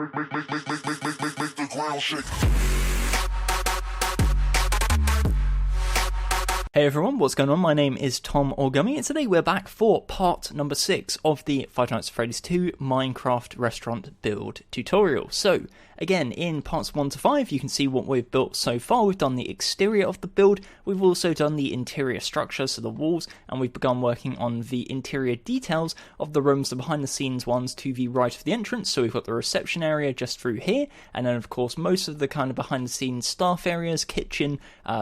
Make the ground shake. Hey everyone, what's going on? My name is Tom or Gummy, and today we're back for part number 6 of the Five Nights at Freddy's 2 Minecraft restaurant build tutorial. So, again, in parts 1 to 5, you can see what we've built so far. We've done the exterior of the build, we've also done the interior structure, so the walls, and we've begun working on the interior details of the rooms, the behind the scenes ones to the right of the entrance. So we've got the reception area just through here, and then of course most of the kind of behind the scenes staff areas, kitchen,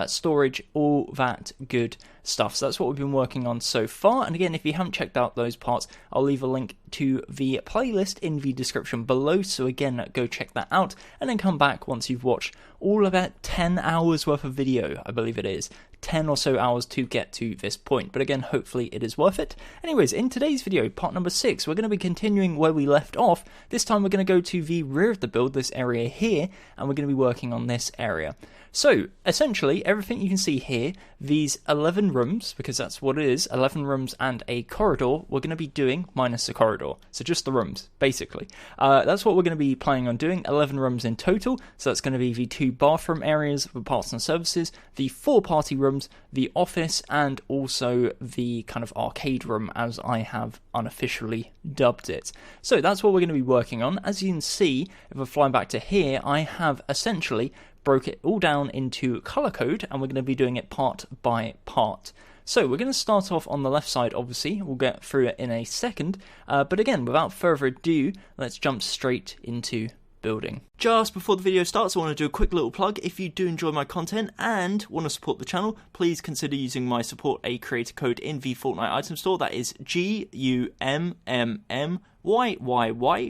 storage, all that good stuff. So that's what we've been working on so far, and again, if you haven't checked out those parts, I'll leave a link to the playlist in the description below, so again, go check that out, and then come back once you've watched all about 10 hours worth of video, I believe it is. 10 or so hours to get to this point, but again, hopefully it is worth it. Anyways, in today's video, part number 6, we're going to be continuing where we left off. This time we're going to go to the rear of the build, this area here, and we're going to be working on this area. So, essentially, everything you can see here, these 11 rooms, because that's what it is, 11 rooms and a corridor, we're going to be doing minus the corridor. So just the rooms, basically. That's what we're going to be planning on doing, 11 rooms in total. So that's going to be the 2 bathroom areas for parts and services, the 4 party rooms, the office, and also the kind of arcade room, as I have unofficially dubbed it. So that's what we're going to be working on. As you can see, if I fly back to here, I have essentially broke it all down into color code, and we're going to be doing it part by part. So we're going to start off on the left side, obviously. We'll get through it in a second. But again, without further ado, let's jump straight into building. Just before the video starts, I want to do a quick little plug. If you do enjoy my content and want to support the channel, please consider using my support a creator code in the Fortnite item store. That is GUMMYYY,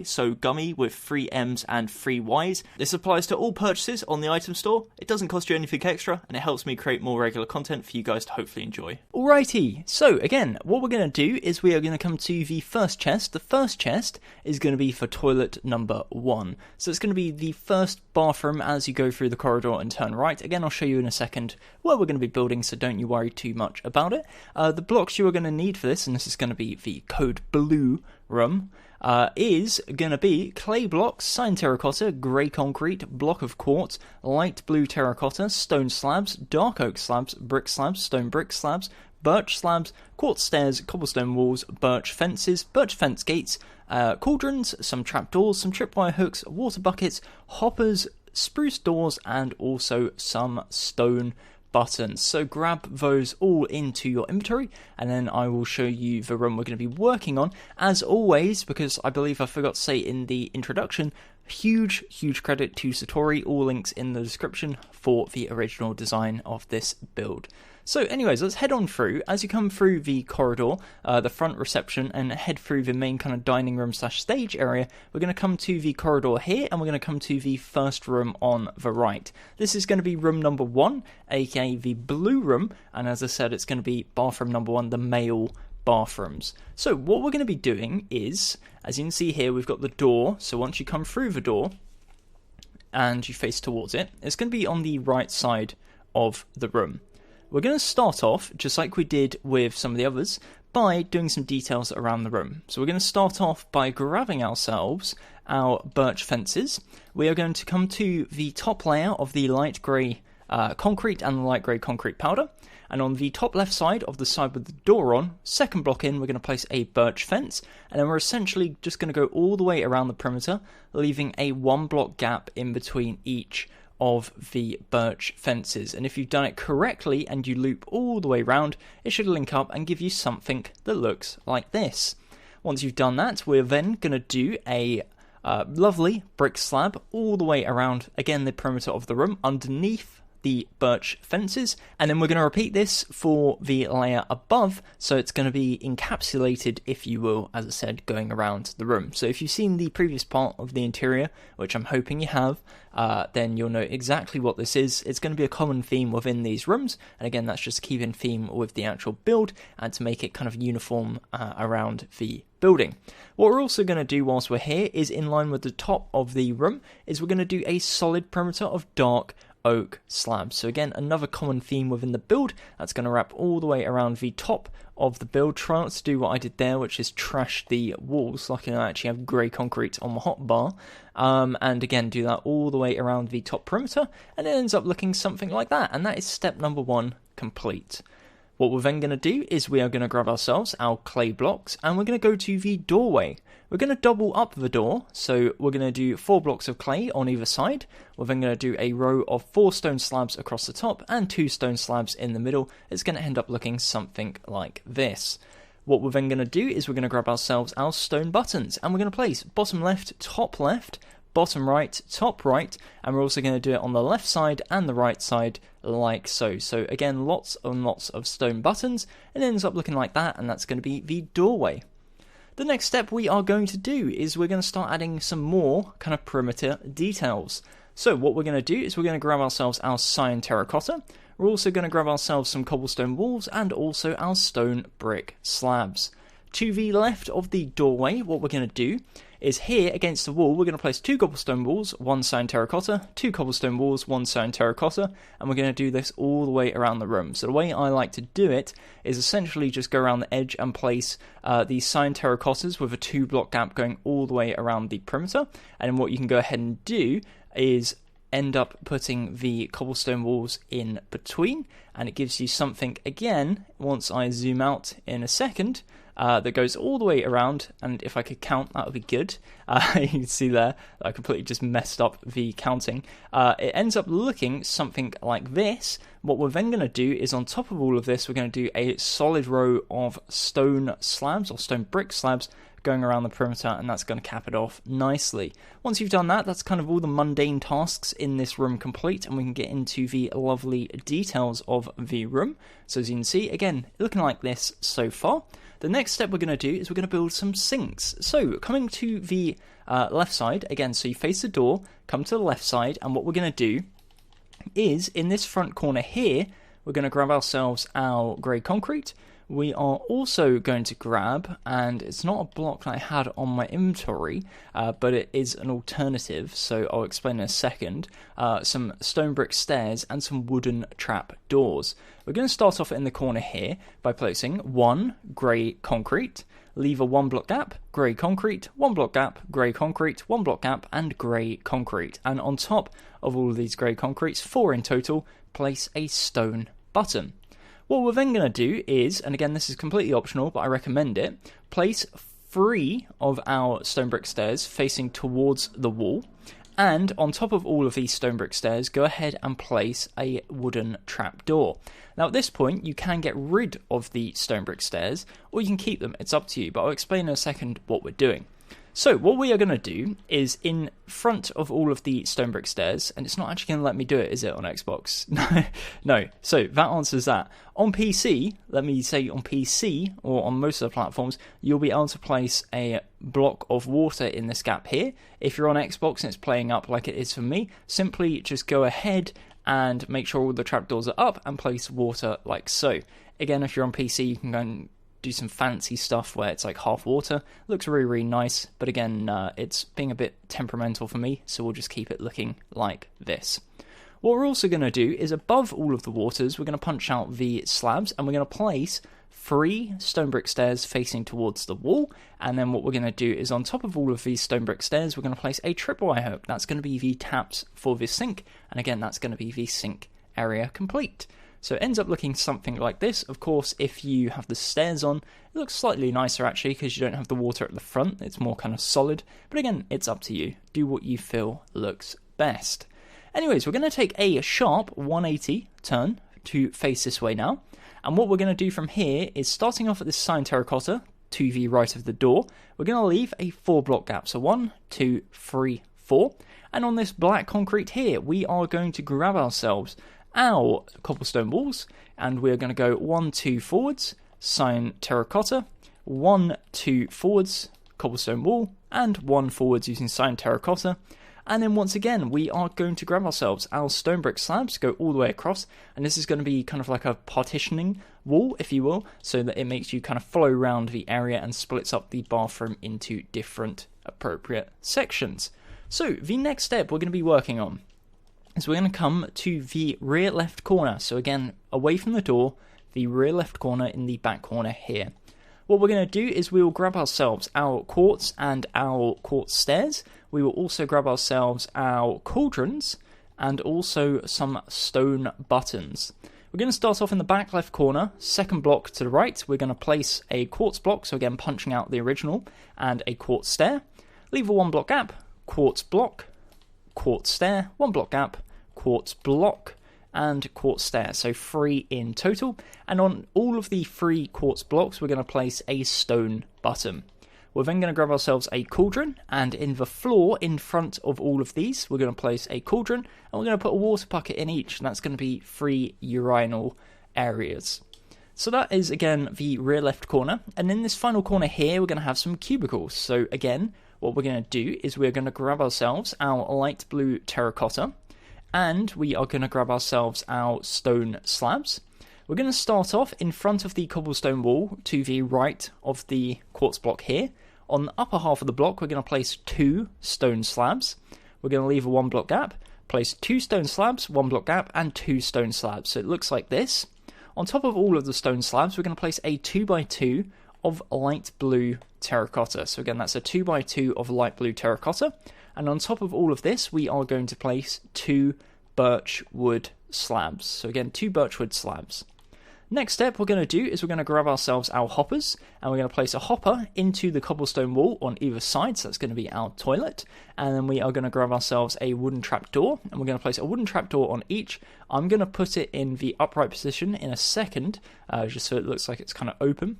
so Gummy with 3 M's and 3 Y's. This applies to all purchases on the item store. It doesn't cost you anything extra, and it helps me create more regular content for you guys to hopefully enjoy. Alrighty, so again, what we're going to do is we are going to come to the first chest. The first chest is going to be for toilet number 1. So it's going to be the first bathroom as you go through the corridor and turn right. Again, I'll show you in a second where we're going to be building, so don't you worry too much about it. The blocks you are going to need for this, and this is going to be the code blue room, is going to be clay blocks, cyan terracotta, grey concrete, block of quartz, light blue terracotta, stone slabs, dark oak slabs, brick slabs, stone brick slabs, birch slabs, quartz stairs, cobblestone walls, birch fences, birch fence gates, cauldrons, some trapdoors, some tripwire hooks, water buckets, hoppers, spruce doors, and also some stone buttons. So grab those all into your inventory, and then I will show you the room we're going to be working on. As always, because I believe I forgot to say in the introduction, huge credit to Satori, all links in the description for the original design of this build. So anyways, let's head on through. As you come through the corridor, the front reception, and head through the main kind of dining room / stage area, we're going to come to the corridor here, and we're going to come to the first room on the right. This is going to be room number 1, aka the blue room, and as I said, it's going to be bathroom number 1, the male bathrooms. So what we're going to be doing is, as you can see here, we've got the door. So once you come through the door and you face towards it, it's going to be on the right side of the room. We're going to start off, just like we did with some of the others, by doing some details around the room. So we're going to start off by grabbing ourselves our birch fences. We are going to come to the top layer of the light grey concrete and the light grey concrete powder. And on the top left side of the side with the door on, second block in, we're going to place a birch fence. And then we're essentially just going to go all the way around the perimeter, leaving a 1 block gap in between each of the birch fences. And if you've done it correctly and you loop all the way around, it should link up and give you something that looks like this. Once you've done that, we're then going to do a lovely brick slab all the way around, again, the perimeter of the room underneath the birch fences, and then we're going to repeat this for the layer above, so it's going to be encapsulated, if you will, as I said, going around the room. So if you've seen the previous part of the interior, which I'm hoping you have, then you'll know exactly what this is. It's going to be a common theme within these rooms, and again, that's just to keep in theme with the actual build and to make it kind of uniform around the building. What we're also going to do whilst we're here is, in line with the top of the room, is we're going to do a solid perimeter of dark oak slabs. So again, another common theme within the build that's going to wrap all the way around the top of the build. Try not to do what I did there, which is trash the walls. Luckily I actually have grey concrete on my hotbar, and again do that all the way around the top perimeter, and it ends up looking something like that. And that is step number 1 complete. What we're then going to do is we are going to grab ourselves our clay blocks, and we're going to go to the doorway. We're going to double up the door, so we're going to do 4 blocks of clay on either side. We're then going to do a row of 4 stone slabs across the top and 2 stone slabs in the middle. It's going to end up looking something like this. What we're then going to do is we're going to grab ourselves our stone buttons, and we're going to place bottom left, bottom right, top right, and we're also going to do it on the left side and the right side like so. So again, lots and lots of stone buttons, and it ends up looking like that, and that's going to be the doorway. The next step we are going to do is we're going to start adding some more kind of perimeter details. So what we're going to do is we're going to grab ourselves our cyan terracotta. We're also going to grab ourselves some cobblestone walls and also our stone brick slabs. To the left of the doorway, what we're going to do is here against the wall, we're going to place 2 cobblestone walls, 1 cyan terracotta, 2 cobblestone walls, 1 cyan terracotta, and we're going to do this all the way around the room. So the way I like to do it is essentially just go around the edge and place these cyan terracottas with a 2 block gap going all the way around the perimeter. And what you can go ahead and do is end up putting the cobblestone walls in between, and it gives you something, again, once I zoom out in a second, that goes all the way around. And if I could count, that would be good. You can see there that I completely just messed up the counting. It ends up looking something like this. What we're then going to do is on top of all of this, we're going to do a solid row of stone slabs or stone brick slabs going around the perimeter, and that's going to cap it off nicely. Once you've done that, that's kind of all the mundane tasks in this room complete, and we can get into the lovely details of the room. So as you can see, again, looking like this so far. The next step we're going to do is we're going to build some sinks. So coming to the left side, again, so you face the door, come to the left side, and what we're going to do is in this front corner here, we're going to grab ourselves our grey concrete. We are also going to grab, and it's not a block that I had on my inventory, but it is an alternative, so I'll explain in a second, some stone brick stairs and some wooden trap doors. We're going to start off in the corner here by placing 1 grey concrete, leave a 1 block gap, grey concrete, 1 block gap, grey concrete, 1 block gap, and grey concrete. And on top of all of these grey concretes, 4 in total, place a stone button. What we're then going to do is, and again this is completely optional but I recommend it, place 3 of our stone brick stairs facing towards the wall, and on top of all of these stone brick stairs go ahead and place a wooden trapdoor. Now at this point you can get rid of the stone brick stairs or you can keep them, it's up to you, but I'll explain in a second what we're doing. So what we are going to do is in front of all of the stone brick stairs, and it's not actually going to let me do it, is it, on Xbox? No. So that answers that. On PC, let me say on PC, or on most of the platforms, you'll be able to place a block of water in this gap here. If you're on Xbox and it's playing up like it is for me, simply just go ahead and make sure all the trapdoors are up and place water like so. Again, if you're on PC, you can go and do some fancy stuff where it's like half water. Looks really, really nice, but again, it's being a bit temperamental for me, so we'll just keep it looking like this. What we're also going to do is above all of the waters, we're going to punch out the slabs, and we're going to place 3 stone brick stairs facing towards the wall, and then what we're going to do is on top of all of these stone brick stairs, we're going to place a tripwire hook. That's going to be the taps for this sink, and again, that's going to be the sink area complete. So it ends up looking something like this. Of course, if you have the stairs on, it looks slightly nicer actually because you don't have the water at the front. It's more kind of solid. But again, it's up to you. Do what you feel looks best. Anyways, we're going to take a sharp 180 turn to face this way now. And what we're going to do from here is starting off at this cyan terracotta to the right of the door, we're going to leave a 4 block gap. So 1, 2, 3, 4. And on this black concrete here, we are going to grab ourselves our cobblestone walls, and we're going to go 1, 2 forwards, cyan terracotta, 1, 2 forwards, cobblestone wall, and 1 forwards using cyan terracotta. And then once again, we are going to grab ourselves our stone brick slabs, go all the way across, and this is going to be kind of like a partitioning wall, if you will, so that it makes you kind of follow around the area and splits up the bathroom into different appropriate sections. So the next step we're going to be working on is we're going to come to the rear left corner. So again, away from the door, the rear left corner in the back corner here. What we're going to do is we will grab ourselves our quartz and our quartz stairs. We will also grab ourselves our cauldrons and also some stone buttons. We're going to start off in the back left corner, second block to the right. We're going to place a quartz block, so again punching out the original, and a quartz stair. Leave a 1 block gap, quartz block, quartz stair, 1 block gap, quartz block, and quartz stair, so 3 in total. And on all of the 3 quartz blocks, we're going to place a stone button. We're then going to grab ourselves a cauldron, and in the floor in front of all of these, we're going to place a cauldron, and we're going to put a water bucket in each, and that's going to be 3 urinal areas. So that is, again, the rear left corner, and in this final corner here, we're going to have some cubicles. So again, what we're going to do is we're going to grab ourselves our light blue terracotta, and we are going to grab ourselves our stone slabs. We're going to start off in front of the cobblestone wall to the right of the quartz block here. On the upper half of the block, we're going to place 2 stone slabs. We're going to leave a 1 block gap, place 2 stone slabs, 1 block gap, and 2 stone slabs. So it looks like this. On top of all of the stone slabs, we're going to place a 2x2 of light blue terracotta. So again, that's a 2x2 of light blue terracotta. And on top of all of this, we are going to place 2 birch wood slabs. So again, 2 birch wood slabs. Next step we're going to do is we're going to grab ourselves our hoppers, and we're going to place a hopper into the cobblestone wall on either side, so that's going to be our toilet. And then we are going to grab ourselves a wooden trapdoor, and we're going to place a wooden trapdoor on each. I'm going to put it in the upright position in a second, just so it looks like it's kind of open.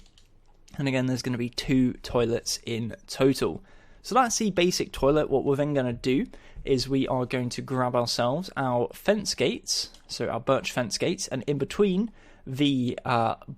And again, there's going to be 2 toilets in total. So that's the basic toilet. What we're then going to do is we are going to grab ourselves our fence gates, so our birch fence gates, and in between the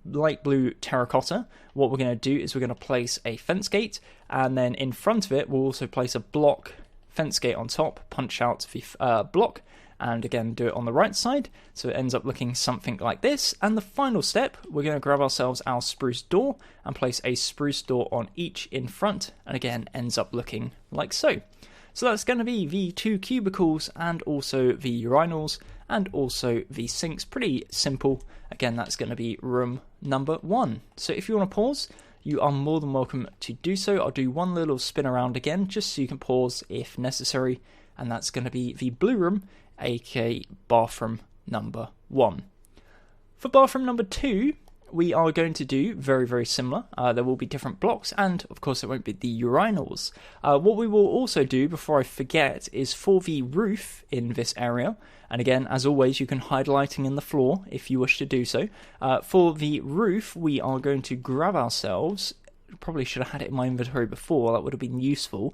light blue terracotta, what we're going to do is we're going to place a fence gate, and then in front of it we'll also place a block fence gate on top, punch out the block, and again do it on the right side, so it ends up looking something like this. And the final step, we're going to grab ourselves our spruce door and place a spruce door on each in front, and again ends up looking like so. So that's going to be the 2 cubicles and also the urinals and also the sinks. Pretty simple. Again, that's going to be room number 1. So if you want to pause, you are more than welcome to do so. I'll do one little spin around again just so you can pause if necessary. And that's going to be the blue room, aka bathroom number 1. For bathroom number 2, we are going to do very, very similar. There will be different blocks, and of course it won't be the urinals. What we will also do, before I forget, is for the roof in this area, and again, as always, you can hide lighting in the floor if you wish to do so. For the roof, we are going to grab ourselves, probably should have had it in my inventory before, that would have been useful.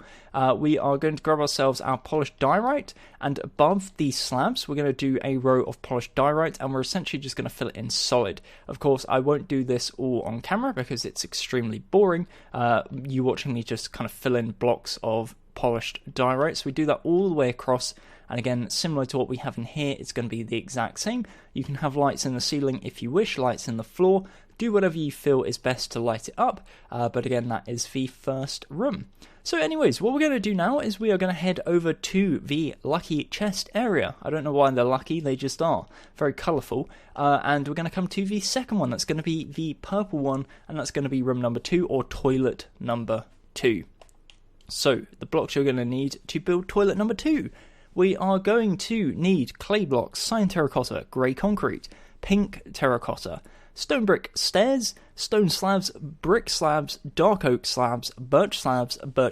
We are going to grab ourselves our polished diorite, and above these slabs we're going to do a row of polished diorite, and we're essentially just going to fill it in solid. Of course, I won't do this all on camera because it's extremely boring, you watching me just kind of fill in blocks of polished diorite. So we do that all the way across, and again, similar to what we have in here, it's going to be the exact same. You can have lights in the ceiling if you wish, lights in the floor. Do whatever you feel is best to light it up, but again, that is the first room. So anyways, what we're going to do now is we are going to head over to the lucky chest area. I don't know why they're lucky, they just are. Very colourful. And we're going to come to the second one. That's going to be the purple one, and that's going to be room number 2, or toilet number 2. So, the blocks you're going to need to build toilet number 2. We are going to need clay blocks, cyan terracotta, grey concrete, pink terracotta, stone brick stairs, stone slabs, brick slabs, dark oak slabs, birch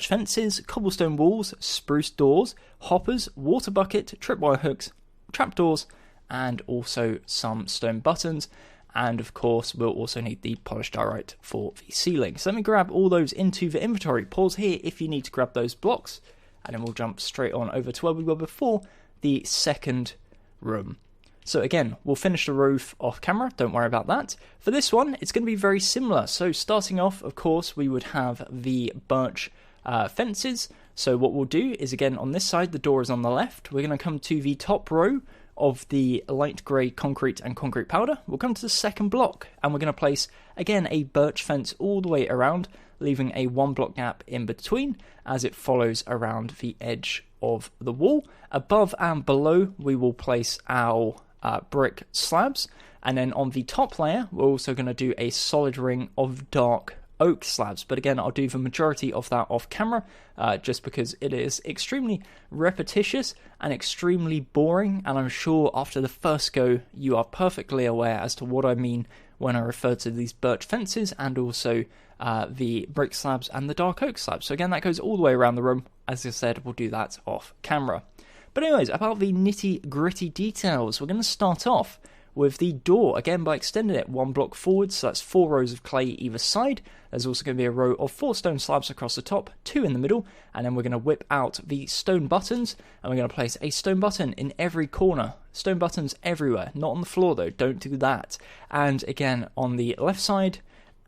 fences, cobblestone walls, spruce doors, hoppers, water bucket, tripwire hooks, trapdoors, and also some stone buttons. And of course, we'll also need the polished diorite for the ceiling. So let me grab all those into the inventory. Pause here if you need to grab those blocks, and then we'll jump straight on over to where we were before, the second room. So again, we'll finish the roof off camera, don't worry about that. For this one, it's going to be very similar. So starting off, of course, we would have the birch fences. So what we'll do is, again, on this side, the door is on the left. We're going to come to the top row of the light grey concrete and concrete powder. We'll come to the second block, and we're going to place, again, a birch fence all the way around, leaving a 1 block gap in between as it follows around the edge of the wall. Above and below, we will place our brick slabs. And then on the top layer, we're also going to do a solid ring of dark oak slabs, but again I'll do the majority of that off camera just because it is extremely repetitious and extremely boring, and I'm sure after the first go you are perfectly aware as to what I mean when I refer to these birch fences and also the brick slabs and the dark oak slabs. So again, that goes all the way around the room. As I said, we'll do that off camera. But anyways, about the nitty gritty details, we're going to start off with the door, again by extending it 1 block forward, so that's 4 rows of clay either side. There's also going to be a row of 4 stone slabs across the top, 2 in the middle, and then we're going to whip out the stone buttons, and we're going to place a stone button in every corner. Stone buttons everywhere, not on the floor though, don't do that. And again on the left side,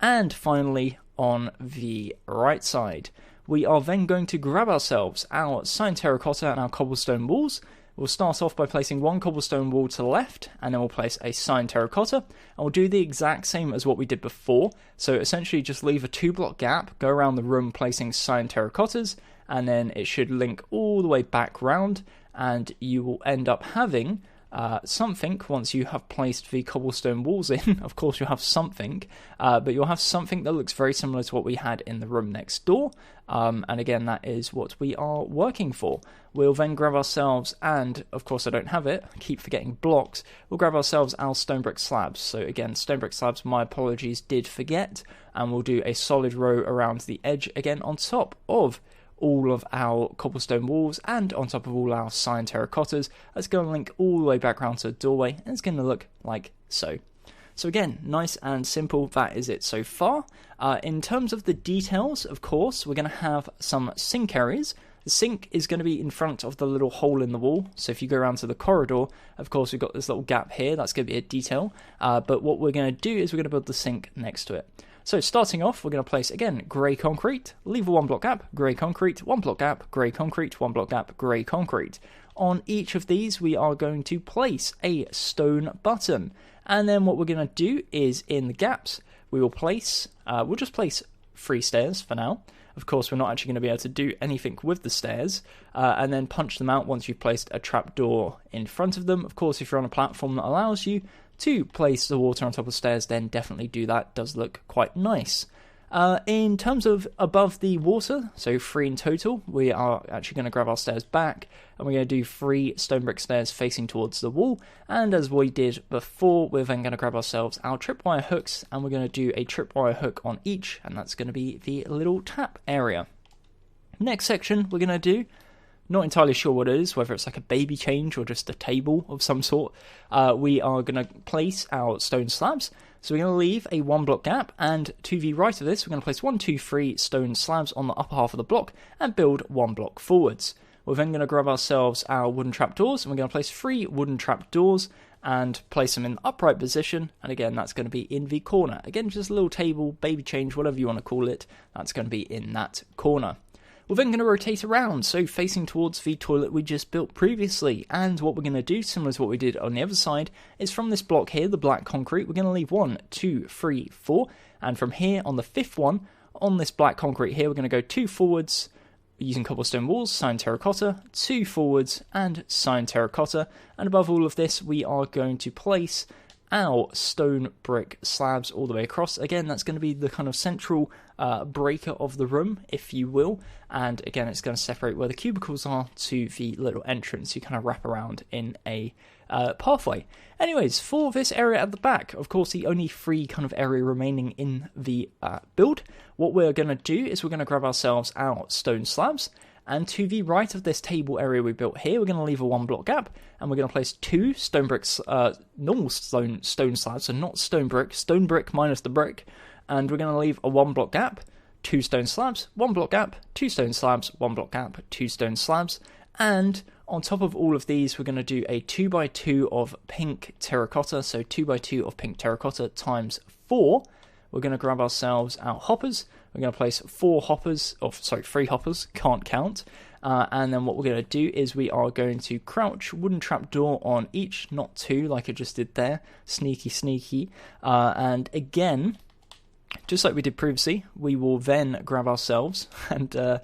and finally on the right side. We are then going to grab ourselves our signed terracotta and our cobblestone walls. We'll start off by placing 1 cobblestone wall to the left, and then we'll place a signed terracotta, and we'll do the exact same as what we did before. So essentially just leave a 2-block gap, go around the room placing signed terracottas, and then it should link all the way back round, and you will end up having something once you have placed the cobblestone walls in. Of course you'll have something, but you'll have something that looks very similar to what we had in the room next door, and again that is what we are working for. We'll then grab ourselves, and of course I don't have it, I keep forgetting blocks, we'll grab ourselves our stone brick slabs. So again, stone brick slabs, my apologies, did forget, and we'll do a solid row around the edge again on top of all of our cobblestone walls and on top of all our signed terracottas. That's going to link all the way back around to the doorway, and it's going to look like so. So again, nice and simple, that is it so far. In terms of the details, of course, we're going to have some sink areas. The sink is going to be in front of the little hole in the wall, so if you go around to the corridor, of course we've got this little gap here, that's going to be a detail, but what we're going to do is we're going to build the sink next to it. So starting off, we're going to place, again, grey concrete, leave a 1-block gap, grey concrete, 1-block gap, grey concrete, 1-block gap, grey concrete. On each of these, we are going to place a stone button. And then what we're going to do is, in the gaps, we will place, we'll just place 3 stairs for now. Of course, we're not actually going to be able to do anything with the stairs, and then punch them out once you've placed a trapdoor in front of them. Of course, if you're on a platform that allows you to place the water on top of stairs, then definitely do that. It does look quite nice. In terms of above the water, so 3 in total, we are actually going to grab our stairs back, and we're going to do 3 stone brick stairs facing towards the wall, and as we did before, we're then going to grab ourselves our tripwire hooks, and we're going to do a tripwire hook on each, and that's going to be the little tap area. Next section we're going to do, not entirely sure what it is, whether it's like a baby change or just a table of some sort. We are going to place our stone slabs. So we're going to leave a 1-block gap, and to the right of this, we're going to place 1, 2, 3 stone slabs on the upper half of the block and build 1 block forwards. We're then going to grab ourselves our wooden trapdoors, and we're going to place 3 wooden trapdoors and place them in the upright position, and again that's going to be in the corner. Again, just a little table, baby change, whatever you want to call it, that's going to be in that corner. We're then going to rotate around, so facing towards the toilet we just built previously, and what we're going to do, similar to what we did on the other side, is from this block here, the black concrete, we're going to leave 1, 2, 3, 4, and from here on the 5th one, on this black concrete here, we're going to go 2 forwards, using cobblestone walls, signed terracotta, 2 forwards, and signed terracotta, and above all of this, we are going to place our stone brick slabs all the way across. Again, that's going to be the kind of central breaker of the room, if you will, and again it's going to separate where the cubicles are to the little entrance. You kind of wrap around in a pathway. Anyways, for this area at the back, of course the only free kind of area remaining in the build, what we're going to do is we're going to grab ourselves our stone slabs, and to the right of this table area we built here, we're going to leave a 1-block gap, and we're going to place 2 stone bricks, normal stone slabs, so not stone brick minus the brick, and we're going to leave a 1-block gap, 2 stone slabs, 1-block gap, 2 stone slabs, 1-block gap, 2 stone slabs, and on top of all of these, we're going to do a 2x2 of pink terracotta, so 2x2 of pink terracotta times 4. We're going to grab ourselves our hoppers. We're going to place 3 hoppers, can't count. And then what we're going to do is we are going to crouch wooden trapdoor on each, not 2 like I just did there. Sneaky, sneaky. And again, just like we did previously, we will then grab ourselves and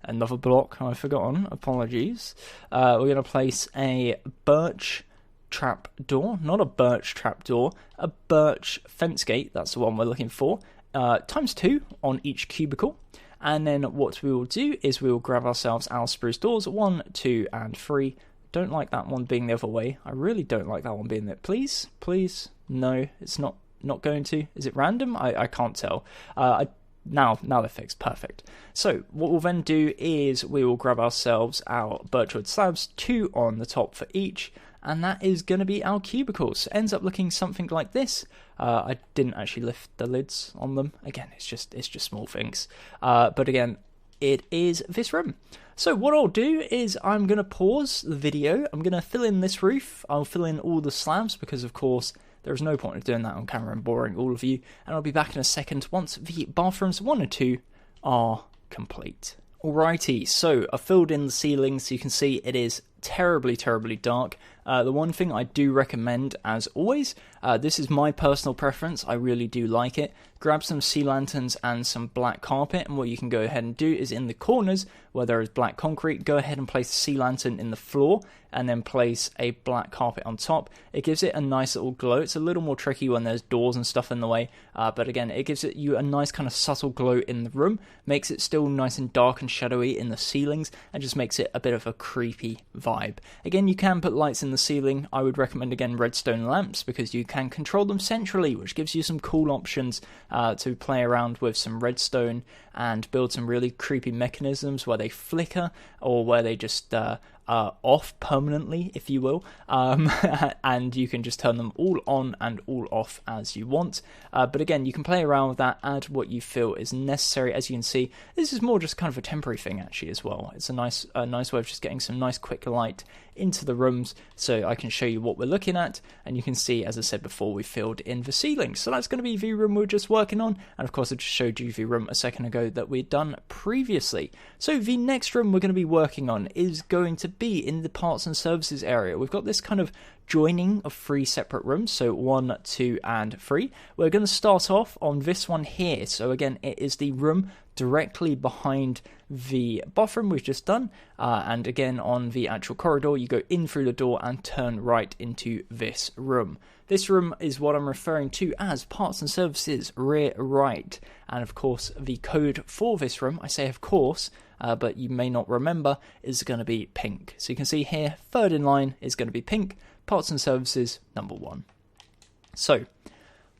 another block I've forgotten, apologies. We're going to place a birch trap door, not a birch trap door, a birch fence gate, that's the one we're looking for, times 2 on each cubicle. And then what we will do is we will grab ourselves our spruce doors, 1, 2, and 3. Don't like that one being the other way. I really don't like that one being there. Please, please, no, it's not going to. Is it random? I can't tell. Now they're fixed. Perfect. So what we'll then do is we will grab ourselves our birchwood slabs, 2 on the top for each, and that is going to be our cubicles. It ends up looking something like this. I didn't actually lift the lids on them. Again, it's just small things. But again, it is this room. So what I'll do is I'm going to pause the video. I'm going to fill in this roof. I'll fill in all the slabs because, of course, there is no point in doing that on camera and boring all of you. And I'll be back in a second once the bathrooms 1 and 2 are complete. Alrighty, so I've filled in the ceiling so you can see it is terribly, terribly dark. The one thing I do recommend, as always, this is my personal preference, I really do like it. Grab some sea lanterns and some black carpet, and what you can go ahead and do is in the corners where there is black concrete, go ahead and place a sea lantern in the floor and then place a black carpet on top. It gives it a nice little glow. It's a little more tricky when there's doors and stuff in the way, but again, it gives you a nice kind of subtle glow in the room, makes it still nice and dark and shadowy in the ceilings, and just makes it a bit of a creepy vibe. Again, you can put lights in the ceiling. I would recommend, again, redstone lamps because you can control them centrally, which gives you some cool options to play around with some redstone and build some really creepy mechanisms where they flicker or where they just off permanently, if you will, and you can just turn them all on and all off as you want. But again, you can play around with that, add what you feel is necessary. As you can see, this is more just kind of a temporary thing actually as well. It's a nice way of just getting some nice quick light into the rooms so I can show you what we're looking at, and you can see, as I said before, we filled in the ceiling. So that's going to be the room we're just working on, and of course I just showed you the room a second ago that we'd done previously. So the next room we're going to be working on is going to be in the parts and services area. We've got this kind of joining of 3 separate rooms, so 1, 2, and 3. We're going to start off on this one here. So again, it is the room directly behind the bathroom we've just done, and again on the actual corridor you go in through the door and turn right into this room. This room is what I'm referring to as parts and services rear right, and of course the code for this room, I say of course, but you may not remember, is going to be pink. So you can see here, third in line is going to be pink, parts and services number 1. So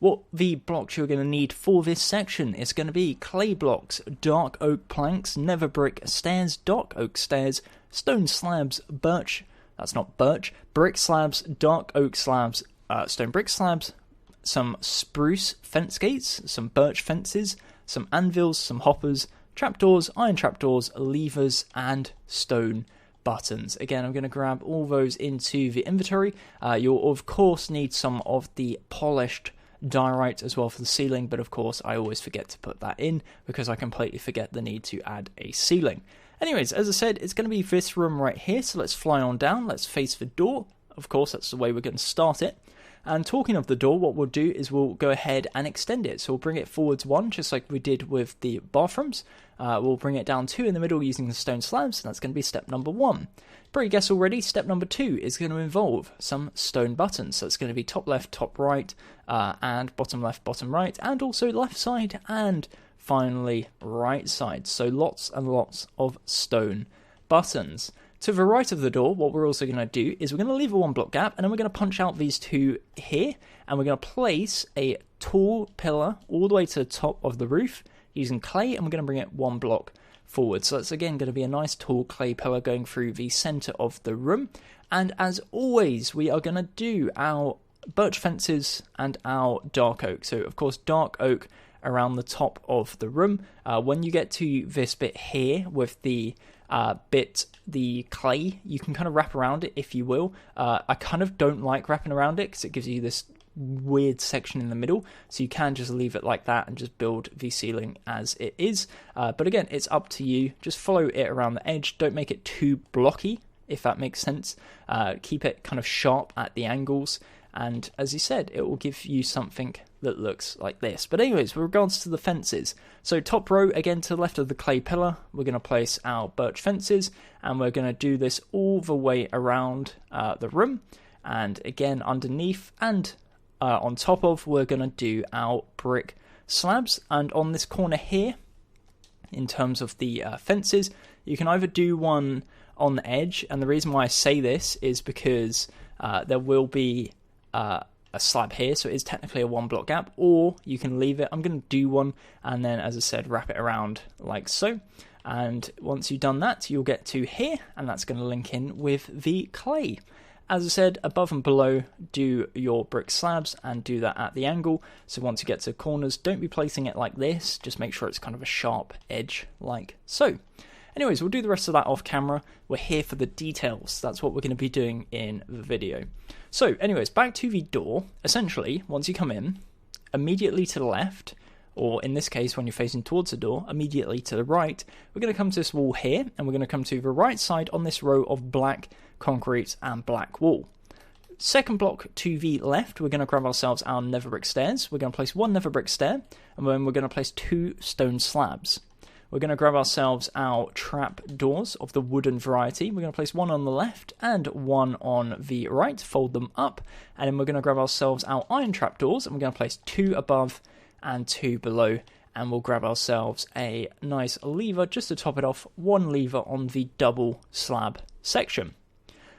what the blocks you're going to need for this section is going to be clay blocks, dark oak planks, nether brick stairs, dark oak stairs, stone slabs, birch, that's not birch, brick slabs, dark oak slabs, stone brick slabs, some spruce fence gates, some birch fences, some anvils, some hoppers, trapdoors, iron trapdoors, levers, and stone buttons. Again, I'm going to grab all those into the inventory. You'll of course need some of the polished diorite as well for the ceiling, but of course I always forget to put that in because I completely forget the need to add a ceiling. Anyways, as I said, it's going to be this room right here, so let's fly on down, let's face the door. Of course, that's the way we're going to start it. And talking of the door, what we'll do is we'll go ahead and extend it. So we'll bring it forwards 1, just like we did with the bathrooms. We'll bring it down 2 in the middle using the stone slabs, and that's going to be step number 1. Pretty guess already, step number 2 is going to involve some stone buttons. So it's going to be top left, top right, and bottom left, bottom right, and also left side, and finally right side. So lots and lots of stone buttons. To the right of the door, what we're also going to do is we're going to leave a 1 block gap, and then we're going to punch out these 2 here, and we're going to place a tall pillar all the way to the top of the roof using clay, and we're going to bring it 1 block forward. So that's again going to be a nice tall clay pillar going through the center of the room. And as always, we are going to do our birch fences and our dark oak. So of course, dark oak around the top of the room. When you get to this bit here with the the clay, you can kind of wrap around it if you will. I kind of don't like wrapping around it because it gives you this weird section in the middle, so you can just leave it like that and just build the ceiling as it is. But again, it's up to you. Just follow it around the edge. Don't make it too blocky, if that makes sense. Keep it kind of sharp at the angles, and as you said, it will give you something that looks like this. But anyways, with regards to the fences, so top row, again to the left of the clay pillar, we're going to place our birch fences, and we're going to do this all the way around the room, and again underneath and on top of, we're going to do our brick slabs. And on this corner here, in terms of the fences, you can either do one on the edge, and the reason why I say this is because there will be a slab here, so it is technically a 1 block gap, or you can leave it. I'm going to do one, and then, as I said, wrap it around like so. And once you've done that, you'll get to here, and that's going to link in with the clay. As I said, above and below, do your brick slabs and do that at the angle. So once you get to corners, don't be placing it like this. Just make sure it's kind of a sharp edge like so. Anyways, we'll do the rest of that off camera. We're here for the details. That's what we're going to be doing in the video. So anyways, back to the door. Essentially, once you come in, immediately to the left, or in this case, when you're facing towards the door, immediately to the right, we're going to come to this wall here, and we're going to come to the right side on this row of black concrete and black wall. Second block to the left, we're going to grab ourselves our nether brick stairs. We're going to place one nether brick stair, and then we're going to place 2 stone slabs. We're going to grab ourselves our trap doors of the wooden variety. We're going to place one on the left and one on the right, fold them up, and then we're going to grab ourselves our iron trap doors, and we're going to place 2 above and 2 below, and we'll grab ourselves a nice lever just to top it off, 1 lever on the double slab section.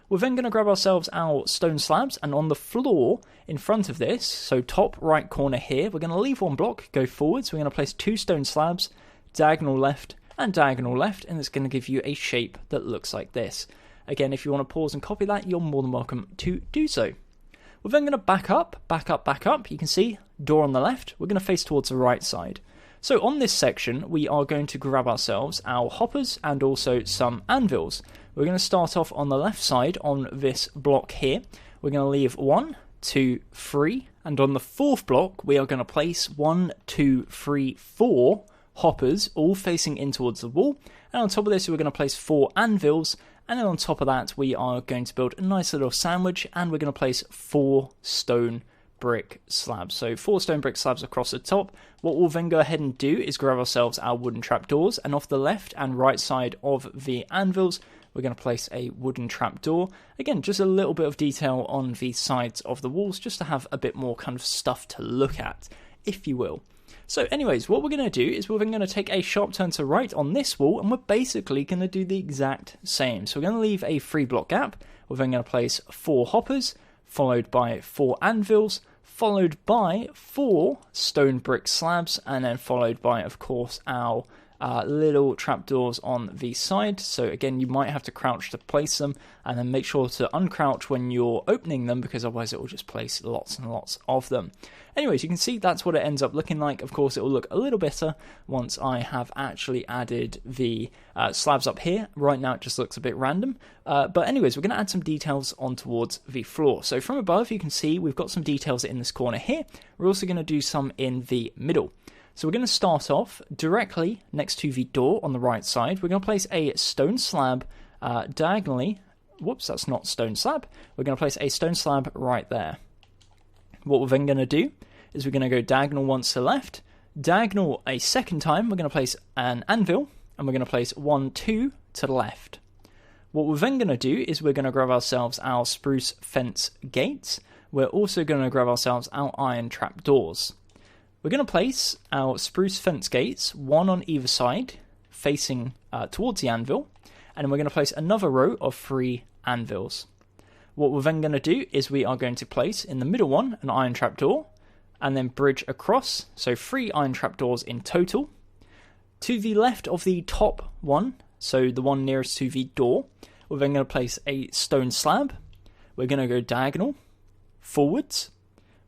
We're then going to grab ourselves our stone slabs, and on the floor in front of this, so top right corner here, we're going to leave 1 block, go forwards, we're going to place 2 stone slabs, diagonal left and diagonal left, and it's going to give you a shape that looks like this. Again, if you want to pause and copy that, you're more than welcome to do so. We're then going to back up. You can see, door on the left, we're going to face towards the right side. So on this section, we are going to grab ourselves our hoppers and also some anvils. We're going to start off on the left side on this block here. We're going to leave 1, 2, 3, and on the 4th block, we are going to place 1, 2, 3, 4 hoppers, all facing in towards the wall. And on top of this, we're going to place 4 anvils, and then on top of that, we are going to build a nice little sandwich, and we're going to place 4 stone brick slabs. So 4 stone brick slabs across the top. What we'll then go ahead and do is grab ourselves our wooden trapdoors, and off the left and right side of the anvils, we're going to place a wooden trapdoor. Again, just a little bit of detail on the sides of the walls, just to have a bit more kind of stuff to look at, if you will. So anyways, what we're going to do is we're then going to take a sharp turn to right on this wall, and we're basically going to do the exact same. So we're going to leave a 3 block gap. We're then going to place 4 hoppers, followed by 4 anvils, followed by 4 stone brick slabs, and then followed by, of course, our little trapdoors on the side. So again, you might have to crouch to place them, and then make sure to uncrouch when you're opening them, because otherwise it will just place lots and lots of them. Anyways, you can see that's what it ends up looking like. Of course, it will look a little better once I have actually added the slabs up here. Right now it just looks a bit random. But anyways, we're going to add some details on towards the floor. So from above, you can see we've got some details in this corner here. We're also going to do some in the middle. So we're going to start off directly next to the door on the right side. We're going to place a stone slab diagonally. Whoops, that's not stone slab. We're going to place a stone slab right there. What we're then going to do is we're going to go diagonal once to the left, diagonal a second time. We're going to place an anvil, and we're going to place 1, 2 to the left. What we're then going to do is we're going to grab ourselves our spruce fence gates. We're also going to grab ourselves our iron trap doors. We're going to place our spruce fence gates, 1 on either side, facing towards the anvil, and then we're going to place another row of 3 anvils. What we're then going to do is we are going to place in the middle one an iron trapdoor, and then bridge across, so 3 iron trapdoors in total. To the left of the top one, so the one nearest to the door, we're then going to place a stone slab. We're going to go diagonal, forwards.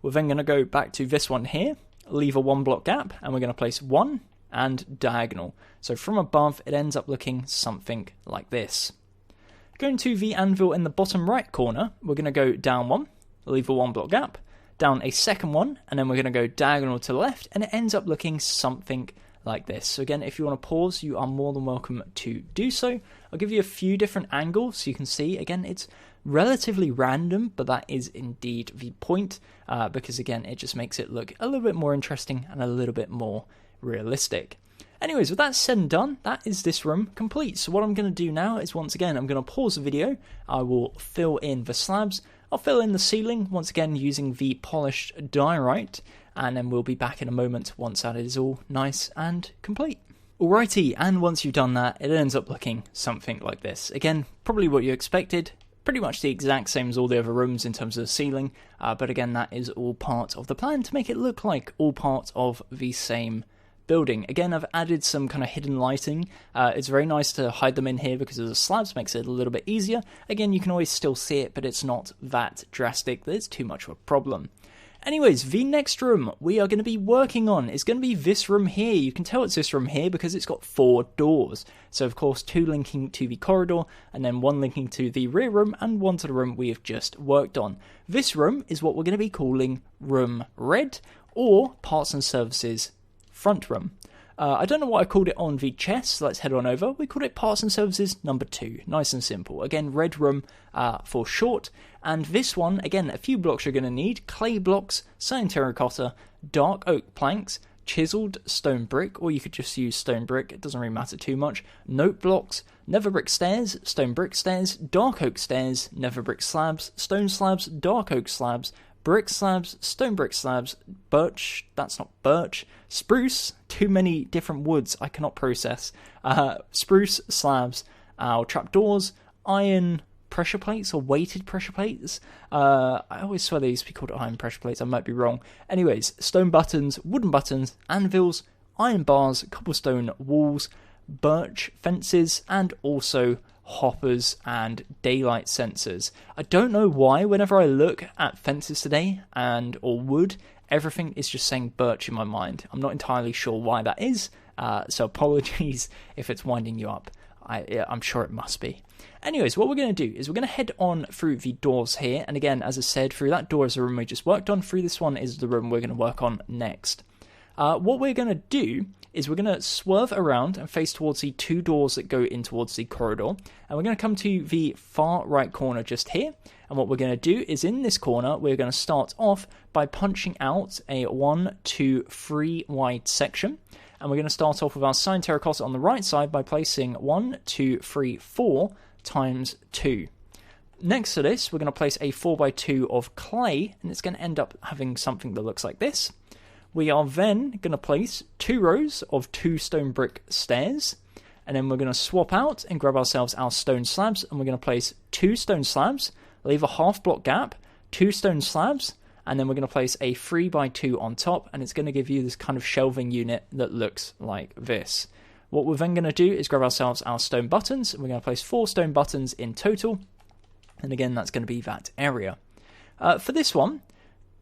We're then going to go back to this one here, leave a 1 block gap, and we're going to place 1 and diagonal. So from above, it ends up looking something like this. Going to the anvil in the bottom right corner, we're going to go down 1, leave a 1 block gap, down a second one, and then we're going to go diagonal to the left, and it ends up looking something like this. So again, if you want to pause, you are more than welcome to do so. I'll give you a few different angles so you can see. Again, it's relatively random, but that is indeed the point, because again, it just makes it look a little bit more interesting and a little bit more realistic. Anyways, with that said and done, that is this room complete. So what I'm going to do now is, once again, I'm going to pause the video. I will fill in the slabs. I'll fill in the ceiling, once again, using the polished diorite. And then we'll be back in a moment once that is all nice and complete. Alrighty, and once you've done that, it ends up looking something like this. Again, probably what you expected. Pretty much the exact same as all the other rooms in terms of the ceiling. But again, that is all part of the plan to make it look like all part of the same building. Again, I've added some kind of hidden lighting. It's very nice to hide them in here because of the slabs, makes it a little bit easier. Again, you can always still see it, but it's not that drastic that it's too much of a problem. Anyways, the next room we are going to be working on is going to be this room here. You can tell it's this room here because it's got 4 doors. So, of course, 2 linking to the corridor, and then 1 linking to the rear room, and 1 to the room we have just worked on. This room is what we're going to be calling Room Red, or Parts and Services Front Room. I don't know what I called it on the chest, so let's head on over. We called it Parts and Services number 2. Nice and simple. Again, Red Room for short. And this one, again, a few blocks you're going to need. Clay blocks, cyan terracotta, dark oak planks, chiseled stone brick, or you could just use stone brick, it doesn't really matter too much. Note blocks, nether brick stairs, stone brick stairs, dark oak stairs, nether brick slabs, stone slabs, dark oak slabs, brick slabs, stone brick slabs, birch, that's not birch, spruce, too many different woods I cannot process, spruce slabs, trapdoors, iron pressure plates or weighted pressure plates. I always swear they used to be called iron pressure plates, I might be wrong. Anyways, stone buttons, wooden buttons, anvils, iron bars, cobblestone walls, birch fences, and also hoppers and daylight sensors. I don't know why whenever I look at fences today or wood, everything is just saying birch in my mind. I'm not entirely sure why that is, so apologies if it's winding you up. I'm sure it must be. Anyways, what we're going to do is we're going to head on through the doors here, and again, as I said, through that door is the room we just worked on, through this one is the room we're going to work on next. What we're going to do is we're going to swerve around and face towards the 2 doors that go in towards the corridor, and we're going to come to the far right corner just here, and what we're going to do is in this corner we're going to start off by punching out a 1, 2, 3 wide section, and we're going to start off with our cyan terracotta on the right side by placing 1, 2, 3, 4 times 2. Next to this we're going to place a 4x2 of clay, and it's going to end up having something that looks like this. We are then going to place 2 rows of 2 stone brick stairs, and then we're going to swap out and grab ourselves our stone slabs, and we're going to place 2 stone slabs, leave a half block gap, 2 stone slabs, and then we're going to place a 3x2 on top, and it's going to give you this kind of shelving unit that looks like this. What we're then going to do is grab ourselves our stone buttons, and we're going to place 4 stone buttons in total, and again that's going to be that area. For this one,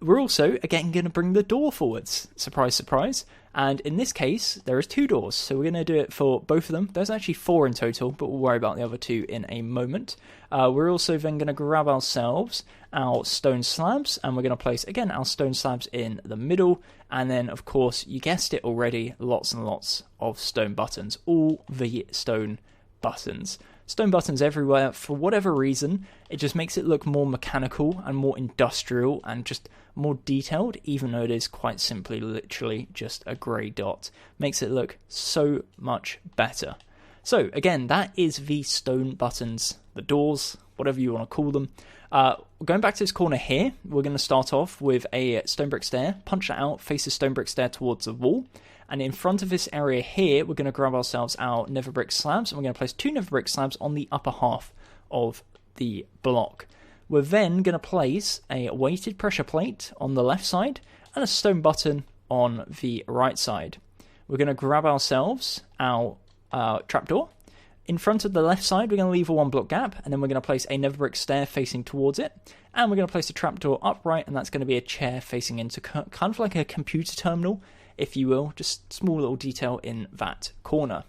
we're also, again, going to bring the door forwards. Surprise, surprise. And in this case, there is 2 doors. So we're going to do it for both of them. There's actually 4 in total, but we'll worry about the other 2 in a moment. We're also then going to grab ourselves our stone slabs, and we're going to place, again, our stone slabs in the middle. And then, of course, you guessed it already, lots and lots of stone buttons. All the stone buttons. Stone buttons everywhere. For whatever reason, it just makes it look more mechanical and more industrial and just more detailed, even though it is quite simply literally just a grey dot. Makes it look so much better. So again, that is the stone buttons, the doors, whatever you want to call them. Going back to this corner here, we're going to start off with a stone brick stair, punch that out, face the stone brick stair towards the wall. And in front of this area here, we're going to grab ourselves our nether brick slabs, and we're going to place 2 nether brick slabs on the upper half of the block. We're then going to place a weighted pressure plate on the left side and a stone button on the right side. We're going to grab ourselves our trapdoor. In front of the left side, we're going to leave a 1 block gap, and then we're going to place a nether brick stair facing towards it, and we're going to place a trapdoor upright, and that's going to be a chair facing into kind of like a computer terminal, if you will, just small little detail in that corner.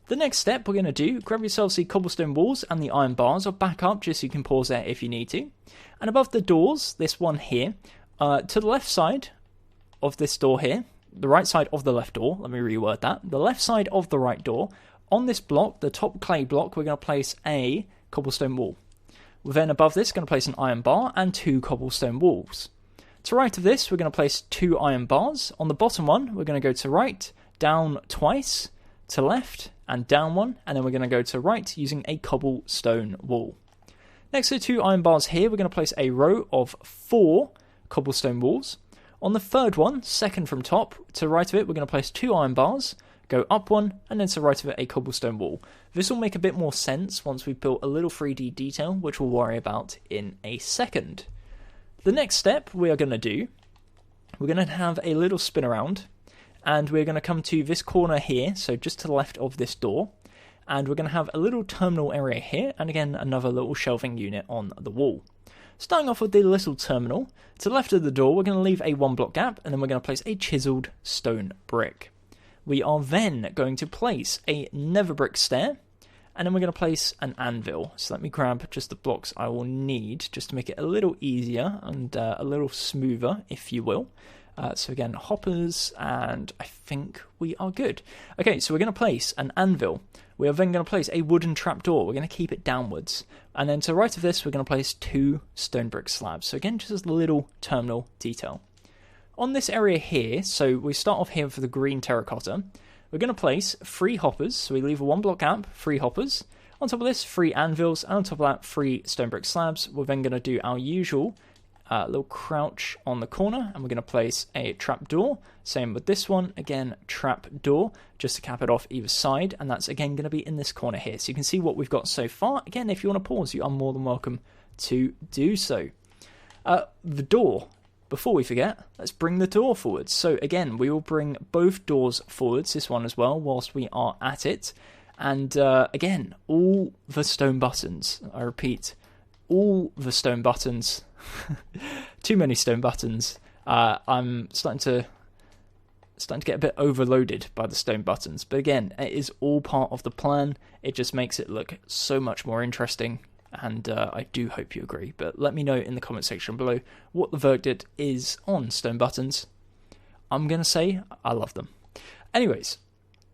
The next step we're going to do, grab yourselves the cobblestone walls and the iron bars, or back up just so you can pause there if you need to. And above the doors, this one here, to the left side of this door here, the right side of the left door, let me reword that, the left side of the right door, on this block, the top clay block, we're going to place a cobblestone wall. We're then above this going to place an iron bar and 2 cobblestone walls. To right of this, we're going to place 2 iron bars. On the bottom one, we're going to go to right, down twice, to left, and down one, and then we're going to go to right using a cobblestone wall. Next to the 2 iron bars here, we're going to place a row of 4 cobblestone walls. On the third one, second from top, to right of it, we're going to place 2 iron bars, go up one, and then to right of it, a cobblestone wall. This will make a bit more sense once we've built a little 3D detail, which we'll worry about in a second. The next step we are going to do, we're going to have a little spin around, and we're going to come to this corner here, so just to the left of this door, and we're going to have a little terminal area here, and again another little shelving unit on the wall. Starting off with the little terminal, to the left of the door we're going to leave a 1 block gap, and then we're going to place a chiseled stone brick. We are then going to place a nether brick stair, and then we're going to place an anvil. So let me grab just the blocks I will need, just to make it a little easier and a little smoother, if you will. So again, hoppers, and I think we are good. Okay, so we're going to place an anvil. We are then going to place a wooden trapdoor. We're going to keep it downwards. And then to the right of this, we're going to place 2 stone brick slabs. So again, just as a little terminal detail. On this area here, so we start off here for the green terracotta, we're going to place 3 hoppers. So we leave a 1 block gap, 3 hoppers. On top of this, 3 anvils, and on top of that, 3 stone brick slabs. We're then going to do our usual little crouch on the corner, and we're going to place a trapdoor. Same with this one, again, trapdoor, just to cap it off either side, and that's again going to be in this corner here. So you can see what we've got so far. Again, if you want to pause, you are more than welcome to do so. The door. Before we forget, let's bring the door forwards. So again, we will bring both doors forwards, this one as well, whilst we are at it. And again, all the stone buttons, I repeat, all the stone buttons, too many stone buttons. I'm starting to get a bit overloaded by the stone buttons. But again, it is all part of the plan. It just makes it look so much more interesting. And I do hope you agree. But let me know in the comment section below what the verdict is on stone buttons. I'm going to say I love them. Anyways,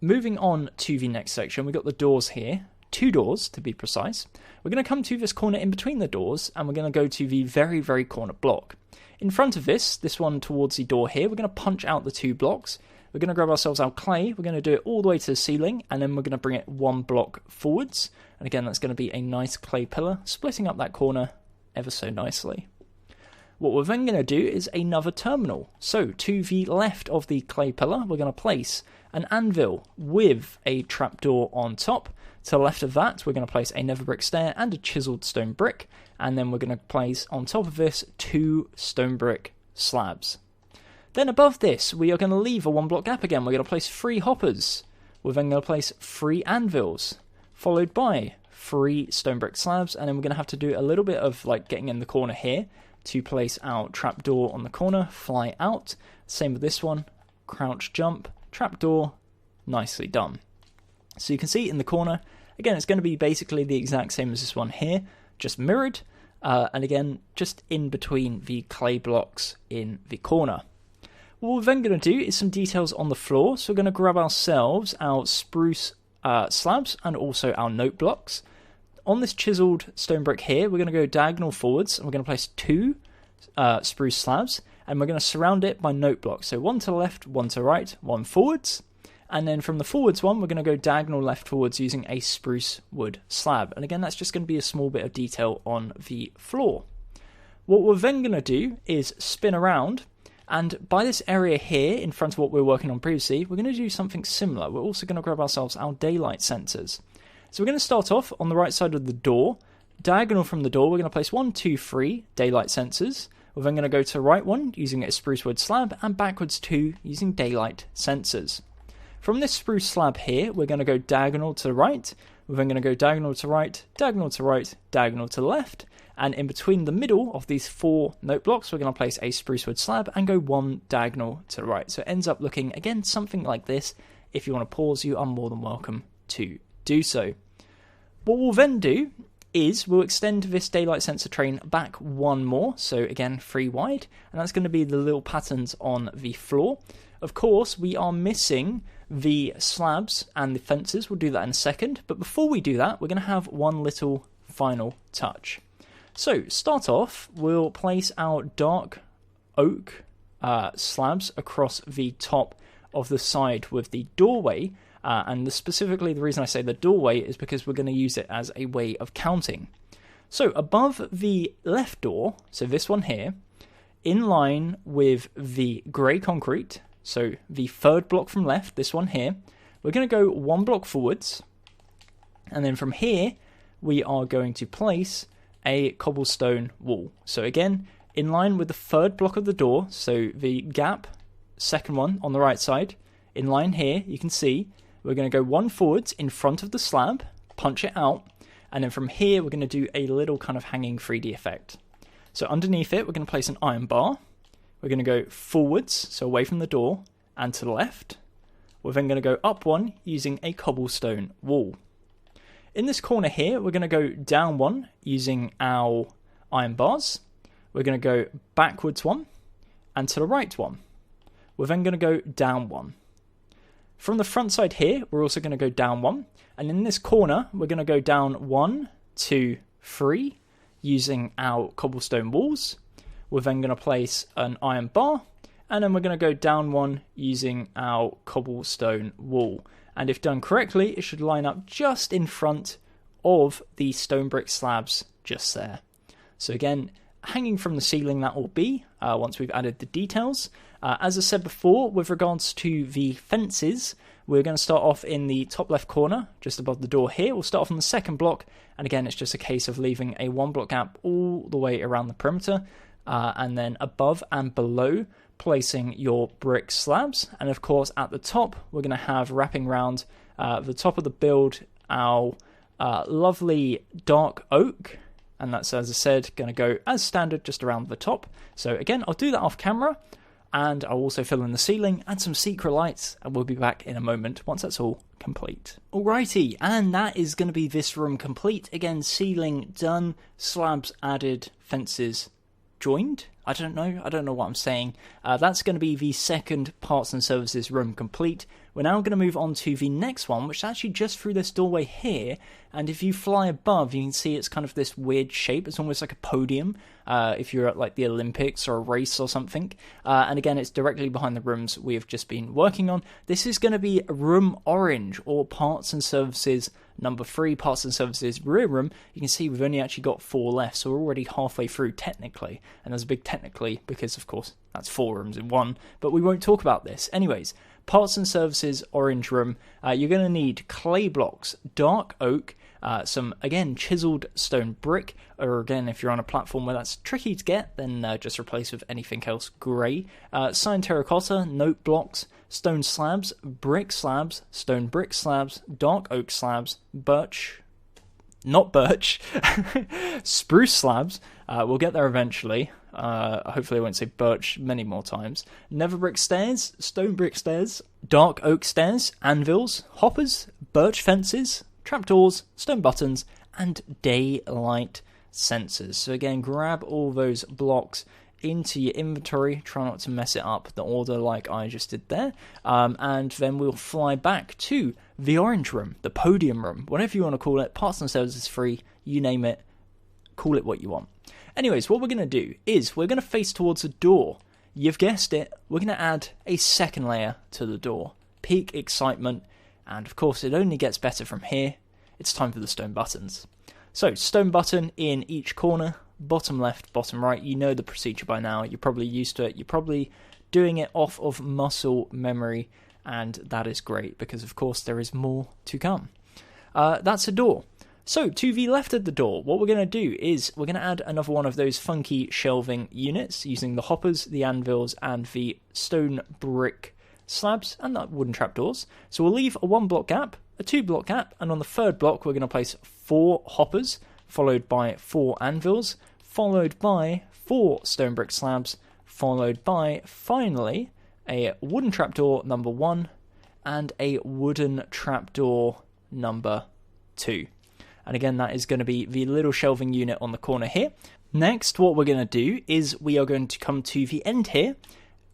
moving on to the next section, we've got the doors here. 2 doors, to be precise. We're going to come to this corner in between the doors, and we're going to go to the very, very corner block. In front of this one towards the door here, we're going to punch out the 2 blocks. We're going to grab ourselves our clay, we're going to do it all the way to the ceiling, and then we're going to bring it 1 block forwards. And again, that's going to be a nice clay pillar, splitting up that corner ever so nicely. What we're then going to do is another terminal. So, to the left of the clay pillar, we're going to place an anvil with a trapdoor on top. To the left of that, we're going to place a nether brick stair and a chiseled stone brick. And then we're going to place on top of this 2 stone brick slabs. Then above this, we are going to leave a 1 block gap again. We're going to place 3 hoppers. We're then going to place 3 anvils, followed by 3 stone brick slabs, and then we're going to have to do a little bit of like getting in the corner here to place our trapdoor on the corner, fly out. Same with this one, crouch jump, trapdoor, nicely done. So you can see in the corner, again, it's going to be basically the exact same as this one here, just mirrored, and again, just in between the clay blocks in the corner. What we're then going to do is some details on the floor. So we're going to grab ourselves our spruce slabs and also our note blocks. On this chiseled stone brick here, we're going to go diagonal forwards, and we're going to place 2 spruce slabs, and we're going to surround it by note blocks. So 1 to the left, 1 to the right, 1 forwards, and then from the forwards one, we're going to go diagonal left forwards using a spruce wood slab. And again, that's just going to be a small bit of detail on the floor. What we're then going to do is spin around, and by this area here, in front of what we were working on previously, we're going to do something similar. We're also going to grab ourselves our daylight sensors. So we're going to start off on the right side of the door. Diagonal from the door, we're going to place 1, 2, 3 daylight sensors. We're then going to go to the right one using a spruce wood slab, and backwards 2 using daylight sensors. From this spruce slab here, we're going to go diagonal to the right. We're then going to go diagonal to right, diagonal to right, diagonal to the left. And in between the middle of these 4 note blocks, we're going to place a spruce wood slab and go 1 diagonal to the right. So it ends up looking, again, something like this. If you want to pause, you are more than welcome to do so. What we'll then do is we'll extend this daylight sensor train back 1 more. So again, 3 wide. And that's going to be the little patterns on the floor. Of course, we are missing the slabs and the fences. We'll do that in a second. But before we do that, we're going to have one little final touch. So, start off, we'll place our dark oak slabs across the top of the side with the doorway, and specifically the reason I say the doorway is because we're going to use it as a way of counting. So, above the left door, so this one here, in line with the grey concrete, so the third block from left, this one here, we're going to go one block forwards, and then from here, we are going to place a cobblestone wall. So again, in line with the third block of the door, so the gap, second one on the right side, in line here, you can see, we're going to go one forwards in front of the slab, punch it out, and then from here, we're going to do a little kind of hanging 3D effect. So underneath it, we're going to place an iron bar. We're going to go forwards, so away from the door, and to the left. We're then going to go up one using a cobblestone wall. In this corner here, we're going to go down one using our iron bars. We're going to go backwards one, and to the right one. We're then going to go down one. From the front side here, we're also going to go down one. And in this corner, we're going to go down 1, 2, 3, using our cobblestone walls. We're then going to place an iron bar, and then we're going to go down one using our cobblestone wall. And if done correctly, it should line up just in front of the stone brick slabs just there. So again, hanging from the ceiling that will be, once we've added the details. As I said before, with regards to the fences, we're going to start off in the top left corner, just above the door here. We'll start off on the second block, and again, it's just a case of leaving a one block gap all the way around the perimeter, and then above and below, placing your brick slabs. And of course, at the top, we're going to have wrapping around the top of the build our lovely dark oak, and that's, as I said, going to go as standard just around the top. So again, I'll do that off camera, and I'll also fill in the ceiling and some secret lights, and we'll be back in a moment once that's all complete. Alrighty, and that is going to be this room complete. Again, ceiling done, slabs added, fences joined. I don't know what I'm saying. That's going to be the second parts and services room complete. We're now going to move on to the next one, which is actually just through this doorway here. And if you fly above, you can see it's kind of this weird shape. It's almost like a podium, if you're at like the Olympics or a race or something. And again, it's directly behind the rooms we have just been working on. This is going to be room orange, or parts and services number 3, parts and services rear room. You can see we've only actually got 4 left, so we're already halfway through technically. And there's a big technically, because of course that's 4 rooms in one, but we won't talk about this. Anyways, parts and services orange room, you're going to need clay blocks, dark oak, some, again, chiseled stone brick, or again, if you're on a platform where that's tricky to get, then just replace with anything else grey, cyan terracotta, note blocks, stone slabs, brick slabs, stone brick slabs, dark oak slabs, spruce slabs, we'll get there eventually. Hopefully I won't say birch many more times. Nether brick stairs, stone brick stairs, dark oak stairs, anvils, hoppers, birch fences, trapdoors, stone buttons, and daylight sensors. So again, grab all those blocks into your inventory, try not to mess it up the order like I just did there, and then we'll fly back to the orange room, the podium room, whatever you want to call it. Parts and services free, you name it, call it what you want. Anyways, what we're going to do is we're going to face towards a door. You've guessed it, we're going to add a second layer to the door. Peak excitement, and of course it only gets better from here. It's time for the stone buttons. So, stone button in each corner, bottom left, bottom right. You know the procedure by now, you're probably used to it, you're probably doing it off of muscle memory, and that is great, because of course there is more to come. That's a door. So, to the left of the door, what we're going to do is we're going to add another one of those funky shelving units using the hoppers, the anvils, and the stone brick slabs, and the wooden trapdoors. So we'll leave a 1 block gap, a 2 block gap, and on the third block we're going to place 4 hoppers, followed by 4 anvils, followed by 4 stone brick slabs, followed by, finally, a wooden trapdoor number 1, and a wooden trapdoor number 2. And again, that is going to be the little shelving unit on the corner here. Next, what we're going to do is we are going to come to the end here,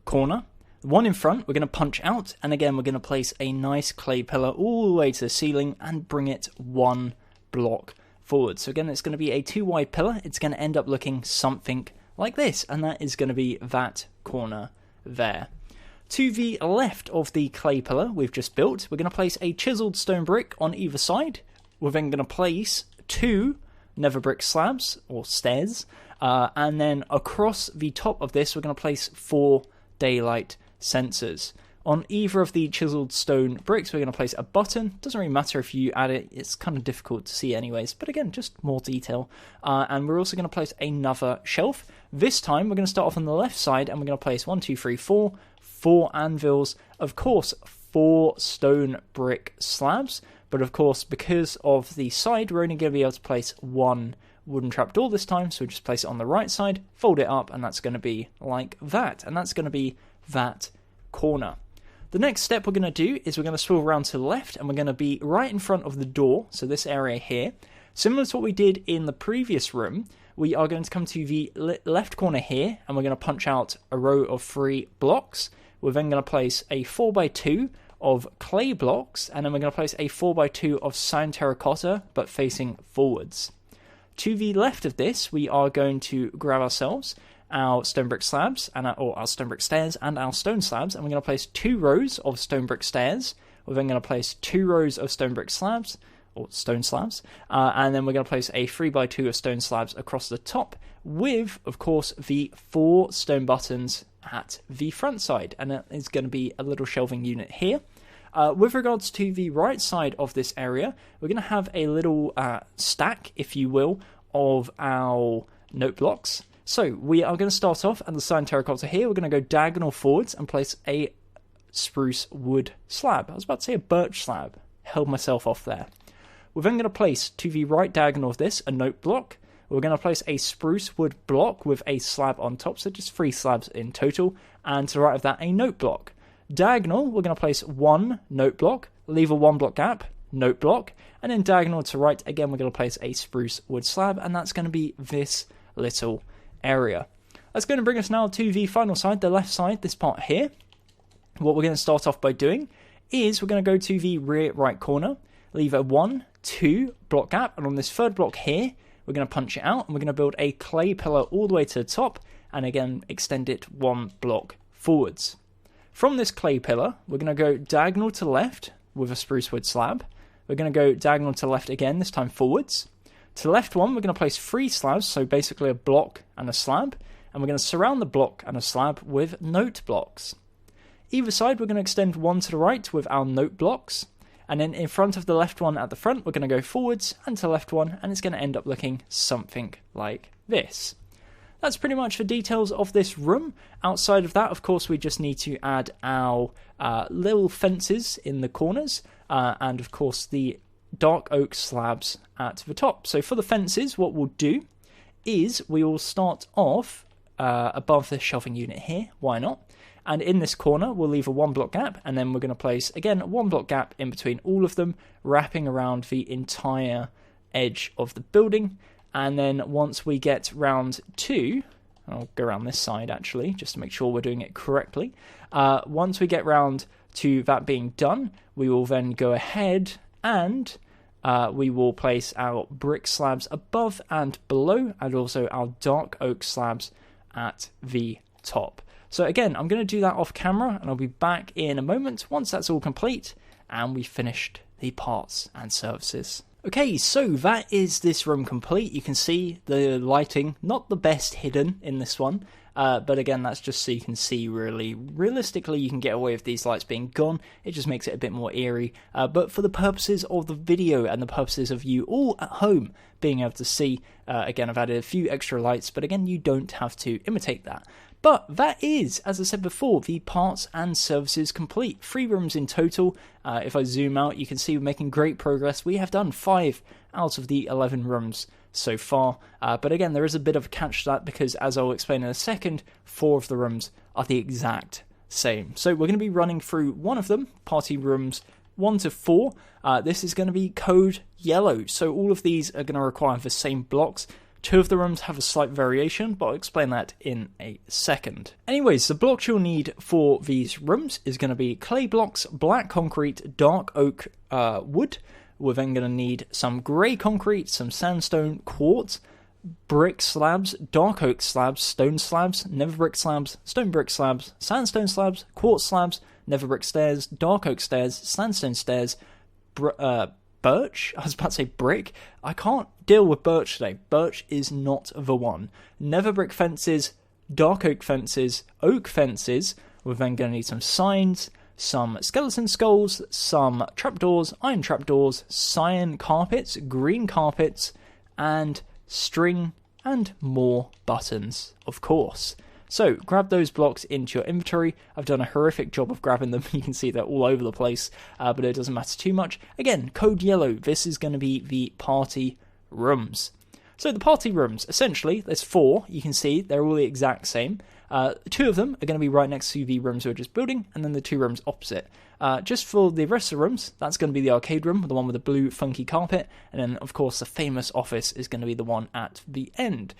corner. The one in front, we're going to punch out, and again, we're going to place a nice clay pillar all the way to the ceiling and bring it 1 block forward. So again, it's going to be a 2 wide pillar. It's going to end up looking something like this, and that is going to be that corner there. To the left of the clay pillar we've just built, we're going to place a chiseled stone brick on either side. We're then going to place 2 nether brick slabs, or stairs, and then across the top of this, we're going to place 4 daylight sensors. On either of the chiseled stone bricks, we're going to place a button. Doesn't really matter if you add it, it's kind of difficult to see anyways, but again, just more detail. And we're also going to place another shelf. This time, we're going to start off on the left side, and we're going to place 1, 2, 3, 4 anvils. Of course, 4 stone brick slabs, but of course, because of the side, we're only going to be able to place 1 wooden trapdoor this time, so we just place it on the right side, fold it up, and that's going to be like that, and that's going to be that corner. The next step we're going to do is we're going to swivel around to the left, and we're going to be right in front of the door, so this area here. Similar to what we did in the previous room, we are going to come to the left corner here, and we're going to punch out a row of 3 blocks. We're then going to place a 4x2 of clay blocks, and then we're going to place a 4x2 of sand terracotta, but facing forwards. To the left of this, we are going to grab ourselves our stone brick slabs, and our stone brick stairs, and our stone slabs, and we're going to place 2 rows of stone brick stairs. We're then going to place 2 rows of stone brick slabs, or stone slabs, and then we're going to place a 3x2 of stone slabs across the top, with, of course, the 4 stone buttons at the front side, and that is going to be a little shelving unit here. With regards to the right side of this area, we're going to have a little stack, if you will, of our note blocks. So we are going to start off at the sand terracotta here. We're going to go diagonal forwards and place a spruce wood slab. I was about to say a birch slab. Held myself off there. We're then going to place to the right diagonal of this a note block. We're going to place a spruce wood block with a slab on top, so just 3 slabs in total. And to the right of that, a note block. Diagonal, we're going to place 1 note block, leave a 1 block gap, note block, and then diagonal to right, again, we're going to place a spruce wood slab, and that's going to be this little area. That's going to bring us now to the final side, the left side, this part here. What we're going to start off by doing is we're going to go to the rear right corner, leave a 1, 2 block gap, and on this 3rd block here, we're going to punch it out, and we're going to build a clay pillar all the way to the top, and again, extend it 1 block forwards. From this clay pillar, we're going to go diagonal to left with a spruce wood slab. We're going to go diagonal to left again, this time forwards. To the left one, we're going to place 3 slabs, so basically a block and a slab, and we're going to surround the block and a slab with note blocks. Either side, we're going to extend 1 to the right with our note blocks, and then in front of the left one at the front, we're going to go forwards and to the left one, and it's going to end up looking something like this. That's pretty much the details of this room. Outside of that, of course, we just need to add our little fences in the corners, and of course the dark oak slabs at the top. So for the fences, what we'll do is we will start off above the shelving unit here, why not? And in this corner, we'll leave a 1 block gap, and then we're going to place, again, a 1 block gap in between all of them, wrapping around the entire edge of the building. And then once we get round to, I'll go around this side actually, just to make sure we're doing it correctly. Once we get round to that being done, we will then go ahead and we will place our brick slabs above and below, and also our dark oak slabs at the top. So again, I'm going to do that off camera, and I'll be back in a moment once that's all complete and we've finished the parts and services. Okay, so that is this room complete. You can see the lighting, not the best hidden in this one, but again, that's just so you can see really. Realistically, you can get away with these lights being gone. It just makes it a bit more eerie. But for the purposes of the video and the purposes of you all at home being able to see, again, I've added a few extra lights, but again, you don't have to imitate that. But that is, as I said before, the parts and services complete. 3 rooms in total. If I zoom out, you can see we're making great progress. We have done 5 out of the 11 rooms so far. But again, there is a bit of a catch to that because, as I'll explain in a second, 4 of the rooms are the exact same. So we're going to be running through one of them, party rooms 1 to 4. This is going to be code yellow. So all of these are going to require the same blocks. 2 of the rooms have a slight variation, but I'll explain that in a second. Anyways, the blocks you'll need for these rooms is going to be clay blocks, black concrete, dark oak wood, we're then going to need some grey concrete, some sandstone, quartz, brick slabs, dark oak slabs, stone slabs, nether brick slabs, stone brick slabs, sandstone slabs, quartz slabs, nether brick stairs, dark oak stairs, sandstone stairs, birch? I was about to say brick. I can't deal with birch today. Birch is not the one. Nether brick fences, dark oak fences, oak fences. We're then going to need some signs, some skeleton skulls, some trapdoors, iron trapdoors, cyan carpets, green carpets, and string, and more buttons, of course. So grab those blocks into your inventory. I've done a horrific job of grabbing them. You can see they're all over the place, but it doesn't matter too much. Again, code yellow. This is going to be the party rooms. So the party rooms, essentially, there's 4. You can see they're all the exact same. 2 of them are going to be right next to the rooms we're just building, and then the 2 rooms opposite. Just for the rest of the rooms, that's going to be the arcade room, the one with the blue funky carpet, and then, of course, the famous office is going to be the one at the end.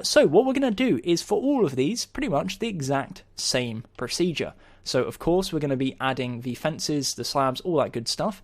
So what we're going to do is, for all of these, pretty much the exact same procedure. So, of course, we're going to be adding the fences, the slabs, all that good stuff.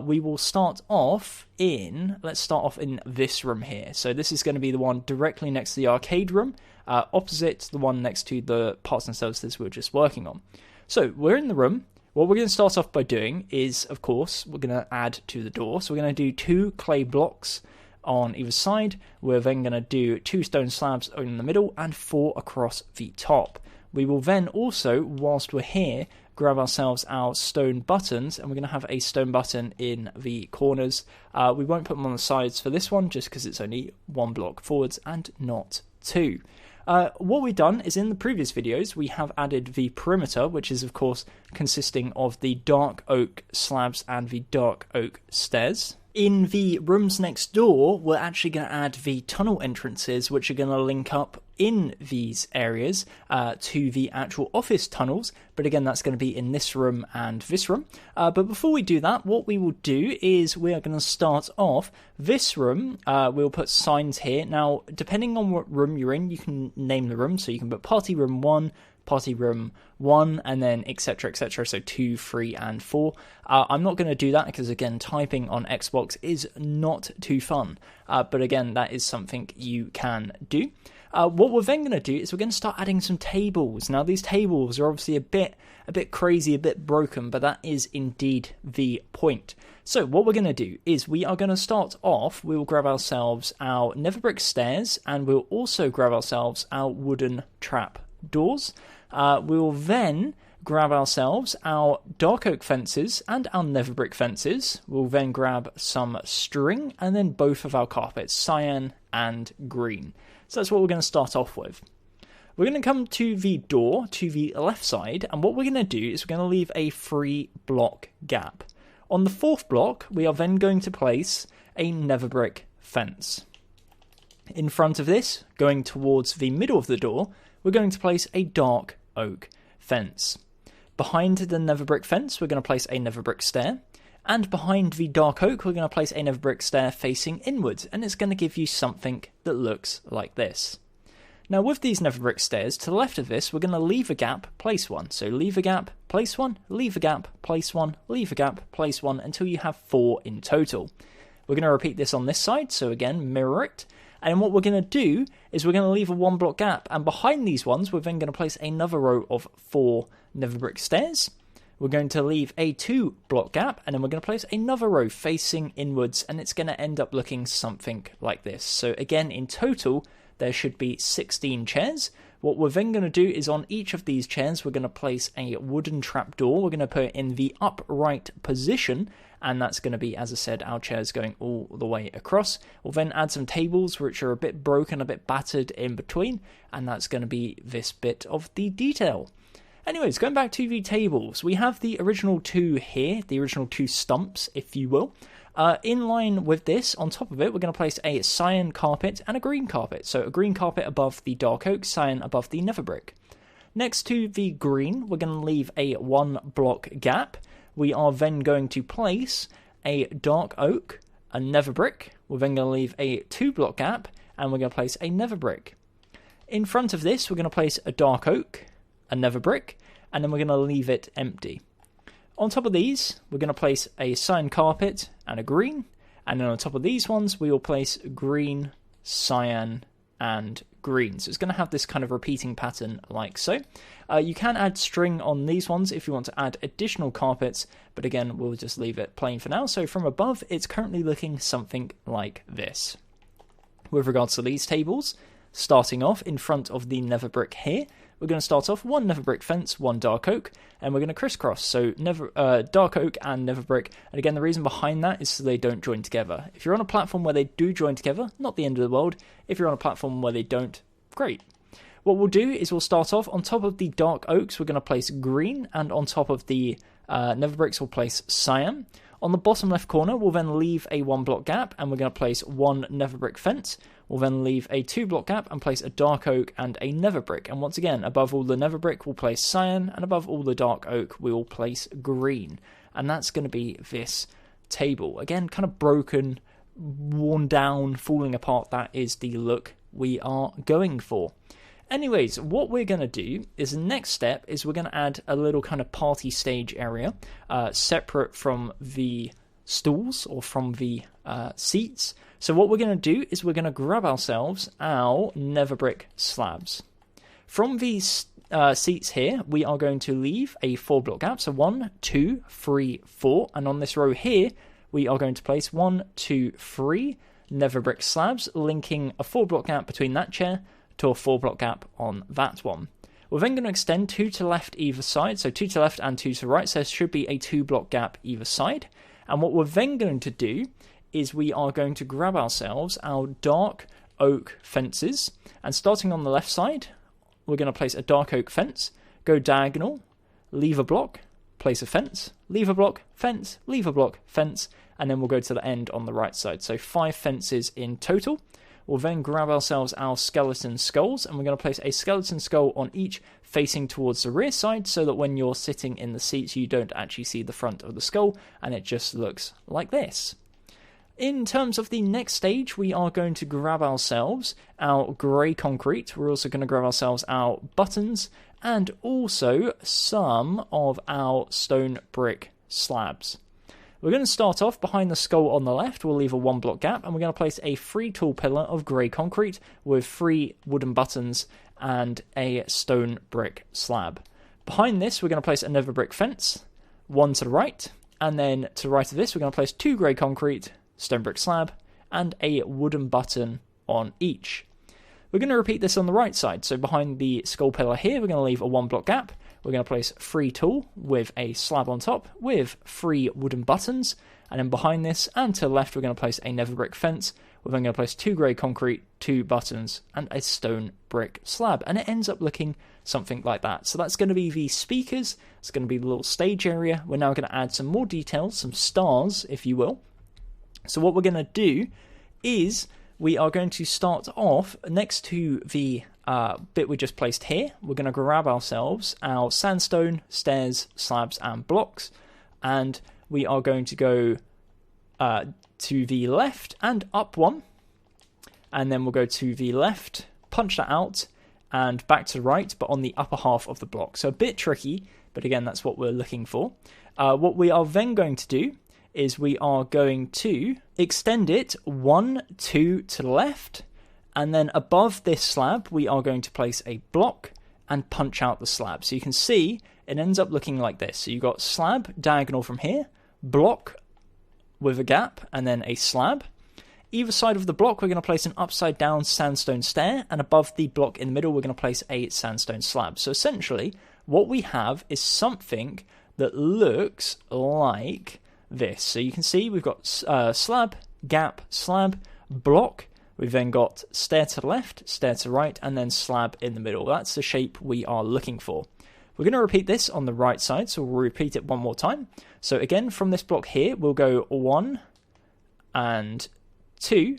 We will start off let's start off in this room here. So this is going to be the one directly next to the arcade room, opposite the one next to the parts and services we were just working on. So we're in the room. What we're going to start off by doing is, of course, we're going to add to the door. So we're going to do 2 clay blocks on either side. We're then going to do 2 stone slabs in the middle and 4 across the top. We will then also, whilst we're here, grab ourselves our stone buttons, and we're going to have a stone button in the corners. We won't put them on the sides for this one, just because it's only 1 block forwards and not 2. What we've done is, in the previous videos, we have added the perimeter, which is, of course, consisting of the dark oak slabs and the dark oak stairs. In the rooms next door, we're actually going to add the tunnel entrances, which are going to link up in these areas to the actual office tunnels. But again, that's going to be in this room and this room. But before we do that, what we will do is we are going to start off this room. We'll put signs here. Now, depending on what room you're in, you can name the room. So you can put party room 1, party room 1, and then etc, etc, so 2, 3, and 4. I'm not going to do that because, again, typing on Xbox is not too fun, but again, that is something you can do. What we're then going to do is we're going to start adding some tables. Now, these tables are obviously a bit crazy, a bit broken, but that is indeed the point. So what we're going to do is we are going to start off, we will grab ourselves our nether brick stairs, and we'll also grab ourselves our wooden trap doors. We will then grab ourselves our dark oak fences and our nether brick fences. We'll then grab some string and then both of our carpets, cyan and green. So that's what we're going to start off with. We're going to come to the door to the left side, and what we're going to do is we're going to leave a 3 block gap. On the 4th block, we are then going to place a nether brick fence. In front of this, going towards the middle of the door, we're going to place a dark oak fence. Behind the nether brick fence, we're going to place a nether brick stair. And behind the dark oak, we're going to place a nether brick stair facing inwards. And it's going to give you something that looks like this. Now, with these nether brick stairs, to the left of this, we're going to leave a gap, place 1. So leave a gap, place 1, leave a gap, place 1, leave a gap, place 1, until you have 4 in total. We're going to repeat this on this side. So again, mirror it. And what we're going to do is we're going to leave a 1 block gap, and behind these ones, we're then going to place another row of 4 nether brick stairs. We're going to leave a 2 block gap, and then we're going to place another row facing inwards, and it's going to end up looking something like this. So again, in total, there should be 16 chairs. What we're then going to do is on each of these chairs, we're going to place a wooden trapdoor. We're going to put it in the upright position, and that's going to be, as I said, our chairs going all the way across. We'll then add some tables which are a bit broken, a bit battered in between, and that's going to be this bit of the detail. Anyways, going back to the tables, we have the original 2 here, the original 2 stumps, if you will. In line with this, on top of it, we're going to place a cyan carpet and a green carpet. So a green carpet above the dark oak, cyan above the nether brick. Next to the green, we're going to leave a 1 block gap. We are then going to place a dark oak, a nether brick. We're then going to leave a 2 block gap, and we're going to place a nether brick. In front of this, we're going to place a dark oak, a nether brick, and then we're going to leave it empty. On top of these, we're going to place a cyan carpet and a green. And then on top of these ones, we will place green, cyan, and green. So it's going to have this kind of repeating pattern like so. You can add string on these ones if you want to add additional carpets, but again, we'll just leave it plain for now. So from above, it's currently looking something like this. With regards to these tables, starting off in front of the nether brick here, we're going to start off one nether brick fence, one dark oak, and we're going to crisscross. So dark oak and nether brick. And again, the reason behind that is so they don't join together. If you're on a platform where they do join together, not the end of the world. If you're on a platform where they don't, great. What we'll do is we'll start off on top of the dark oaks, we're going to place green, and on top of the nether bricks, we'll place cyan. On the bottom left corner, we'll then leave a 1 block gap, and we're going to place one nether brick fence. We'll then leave a 2 block gap and place a dark oak and a nether brick. And once again, above all the nether brick, we'll place cyan, and above all the dark oak, we will place green. And that's going to be this table. Again, kind of broken, worn down, falling apart. That is the look we are going for. Anyways, what we're going to do is the next step is we're going to add a little kind of party stage area separate from the stools or from the seats. So what we're going to do is we're going to grab ourselves our nether brick slabs. From these seats here, we are going to leave a 4 block gap. So 1, 2, 3, 4. And on this row here, we are going to place 1, 2, 3 nether brick slabs, linking a 4 block gap between that chair to a 4 block gap on that one. We're then going to extend 2 to left either side, so 2 to left and 2 to right, so there should be a 2 block gap either side. And what we're then going to do is we are going to grab ourselves our dark oak fences, and starting on the left side, we're going to place a dark oak fence, go diagonal, leave a block, place a fence, leave a block, fence, leave a block, fence, and then we'll go to the end on the right side. So 5 fences in total. We'll then grab ourselves our skeleton skulls, and we're going to place a skeleton skull on each facing towards the rear side so that when you're sitting in the seats you don't actually see the front of the skull, and it just looks like this. In terms of the next stage, we are going to grab ourselves our grey concrete. We're also going to grab ourselves our buttons and also some of our stone brick slabs. We're going to start off behind the skull on the left. We'll leave a 1 block gap, and we're going to place a 3 tall pillar of grey concrete with 3 wooden buttons and a stone brick slab. Behind this, we're going to place a nether brick fence, 1 to the right, and then to the right of this, we're going to place 2 grey concrete, stone brick slab, and a wooden button on each. We're going to repeat this on the right side. So behind the skull pillar here, we're going to leave a 1 block gap. We're going to place 3 tall with a slab on top with 3 wooden buttons. And then behind this and to the left, we're going to place a nether brick fence. We're then going to place 2 grey concrete, 2 buttons, and a stone brick slab. And it ends up looking something like that. So that's going to be the speakers. It's going to be the little stage area. We're now going to add some more details, some stars, if you will. So what we're going to do is we are going to start off next to the bit we just placed here. We're going to grab ourselves our sandstone, stairs, slabs, and blocks, and we are going to go to the left and up 1, and then we'll go to the left, punch that out, and back to the right, but on the upper half of the block. So a bit tricky, but again, that's what we're looking for. What we are then going to do is we are going to extend it 1, 2 to the left, and then above this slab we are going to place a block and punch out the slab. So you can see it ends up looking like this. So you've got slab diagonal from here, block with a gap, and then a slab. Either side of the block we're going to place an upside down sandstone stair, and above the block in the middle we're going to place a sandstone slab. So essentially what we have is something that looks like this. So you can see we've got slab, gap, slab, block. We've then got stair to the left, stair to the right, and then slab in the middle. That's the shape we are looking for. We're going to repeat this on the right side, so we'll repeat it one more time. So again, from this block here, we'll go 1 and 2.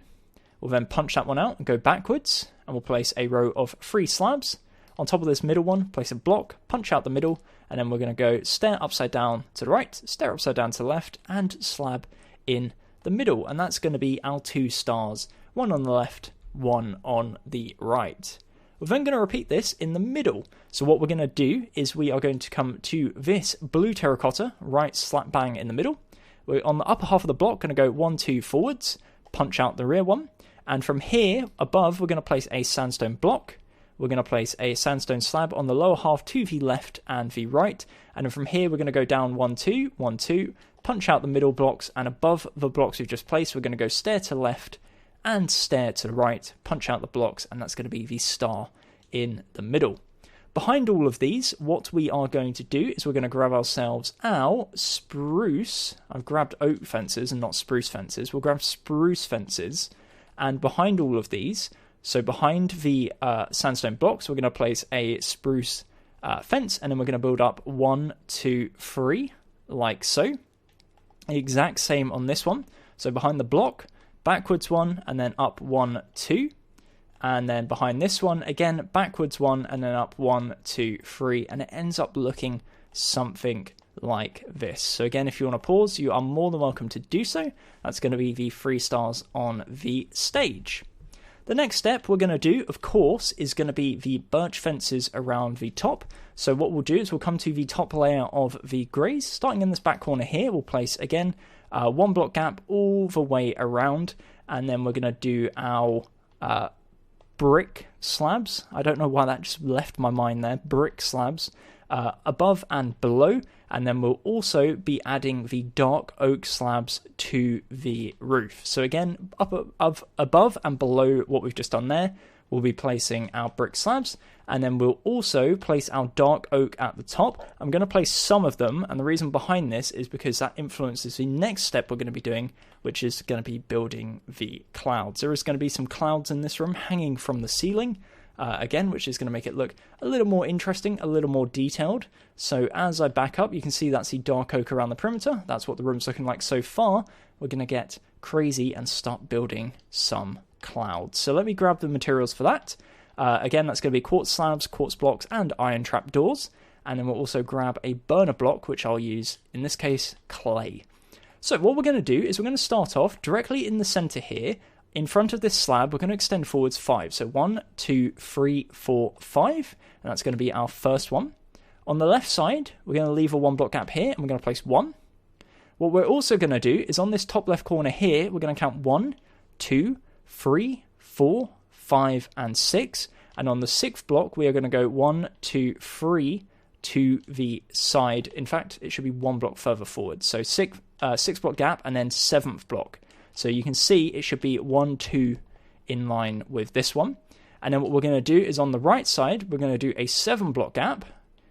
We'll then punch that one out and go backwards, and we'll place a row of 3 slabs. On top of this middle one, place a block, punch out the middle, and then we're going to go stair upside down to the right, stair upside down to the left, and slab in the middle. And that's going to be our 2 stars, 1 on the left, 1 on the right. We're then going to repeat this in the middle. So what we're going to do is we are going to come to this blue terracotta, right slap bang in the middle. We're on the upper half of the block, going to go 1, 2 forwards, punch out the rear one. And from here, above, we're going to place a sandstone block. We're going to place a sandstone slab on the lower half to the left and the right. And then from here, we're going to go down 1, 2, 1, 2, punch out the middle blocks. And above the blocks we've just placed, we're going to go stair to the left and stair to the right, punch out the blocks, and that's going to be the star in the middle. Behind all of these, what we are going to do is we're going to grab ourselves our spruce. I've grabbed oak fences and not spruce fences. We'll grab spruce fences, and behind all of these, so behind the sandstone blocks, we're going to place a spruce fence, and then we're going to build up 1, 2, 3, like so. The exact same on this one. So behind the block, backwards 1, and then up 1, 2. And then behind this one, again, backwards 1, and then up 1, 2, 3. And it ends up looking something like this. So again, if you want to pause, you are more than welcome to do so. That's going to be the 3 stars on the stage. The next step we're going to do, of course, is going to be the birch fences around the top. So what we'll do is we'll come to the top layer of the greys. Starting in this back corner here, we'll place, again, 1 block gap all the way around. And then we're going to do our brick slabs. I don't know why that just left my mind there. Brick slabs above and below. And then we'll also be adding the dark oak slabs to the roof. So again, above and below what we've just done there, we'll be placing our brick slabs. And then we'll also place our dark oak at the top. I'm going to place some of them. And the reason behind this is because that influences the next step we're going to be doing, which is going to be building the clouds. There is going to be some clouds in this room hanging from the ceiling. Again, which is going to make it look a little more interesting, a little more detailed. So as I back up, you can see that's the dark oak around the perimeter. That's what the room's looking like so far. We're going to get crazy and start building some clouds. So let me grab the materials for that. Again, that's going to be quartz slabs, quartz blocks, and iron trap doors. And then we'll also grab a burner block, which I'll use, in this case, clay. So what we're going to do is we're going to start off directly in the center here. In front of this slab, we're going to extend forwards 5. So 1, 2, 3, 4, 5. And that's going to be our first one. On the left side, we're going to leave a 1 block gap here, and we're going to place 1. What we're also going to do is on this top left corner here, we're going to count 1, 2, 3, 4, 5, and 6. And on the 6th block, we are going to go 1, 2, 3 to the side. In fact, it should be 1 block further forward. So 6 block gap, and then 7th block. So you can see it should be 1, 2 in line with this one. And then what we're going to do is on the right side, we're going to do a 7 block gap.